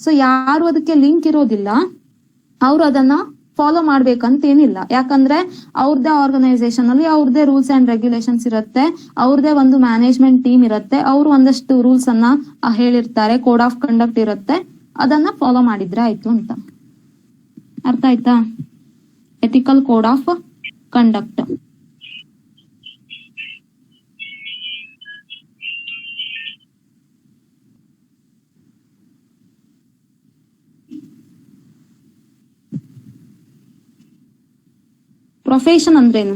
ಸೊ ಯಾರು ಅದಕ್ಕೆ ಲಿಂಕ್ ಇರೋದಿಲ್ಲ ಅವ್ರು ಅದನ್ನ ಫಾಲೋ ಮಾಡ್ಬೇಕಂತ ಏನಿಲ್ಲ. ಯಾಕಂದ್ರೆ ಅವ್ರದೇ ಆರ್ಗನೈಸೇಷನ್ ಅಲ್ಲಿ ಅವ್ರದೇ ರೂಲ್ಸ್ ಅಂಡ್ ರೆಗ್ಯುಲೇಷನ್ಸ್ ಇರುತ್ತೆ, ಅವ್ರದೇ ಒಂದು ಮ್ಯಾನೇಜ್ಮೆಂಟ್ ಟೀಮ್ ಇರುತ್ತೆ, ಅವ್ರು ಒಂದಷ್ಟು ರೂಲ್ಸ್ ಅನ್ನ ಹೇಳಿರ್ತಾರೆ, ಕೋಡ್ ಆಫ್ ಕಂಡಕ್ಟ್ ಇರುತ್ತೆ, ಅದನ್ನ ಫಾಲೋ ಮಾಡಿದ್ರೆ ಆಯ್ತು ಅಂತ. ಅರ್ಥ ಆಯ್ತಾ? Ethical code of conduct. Profession ಅಂದ್ರೇನು?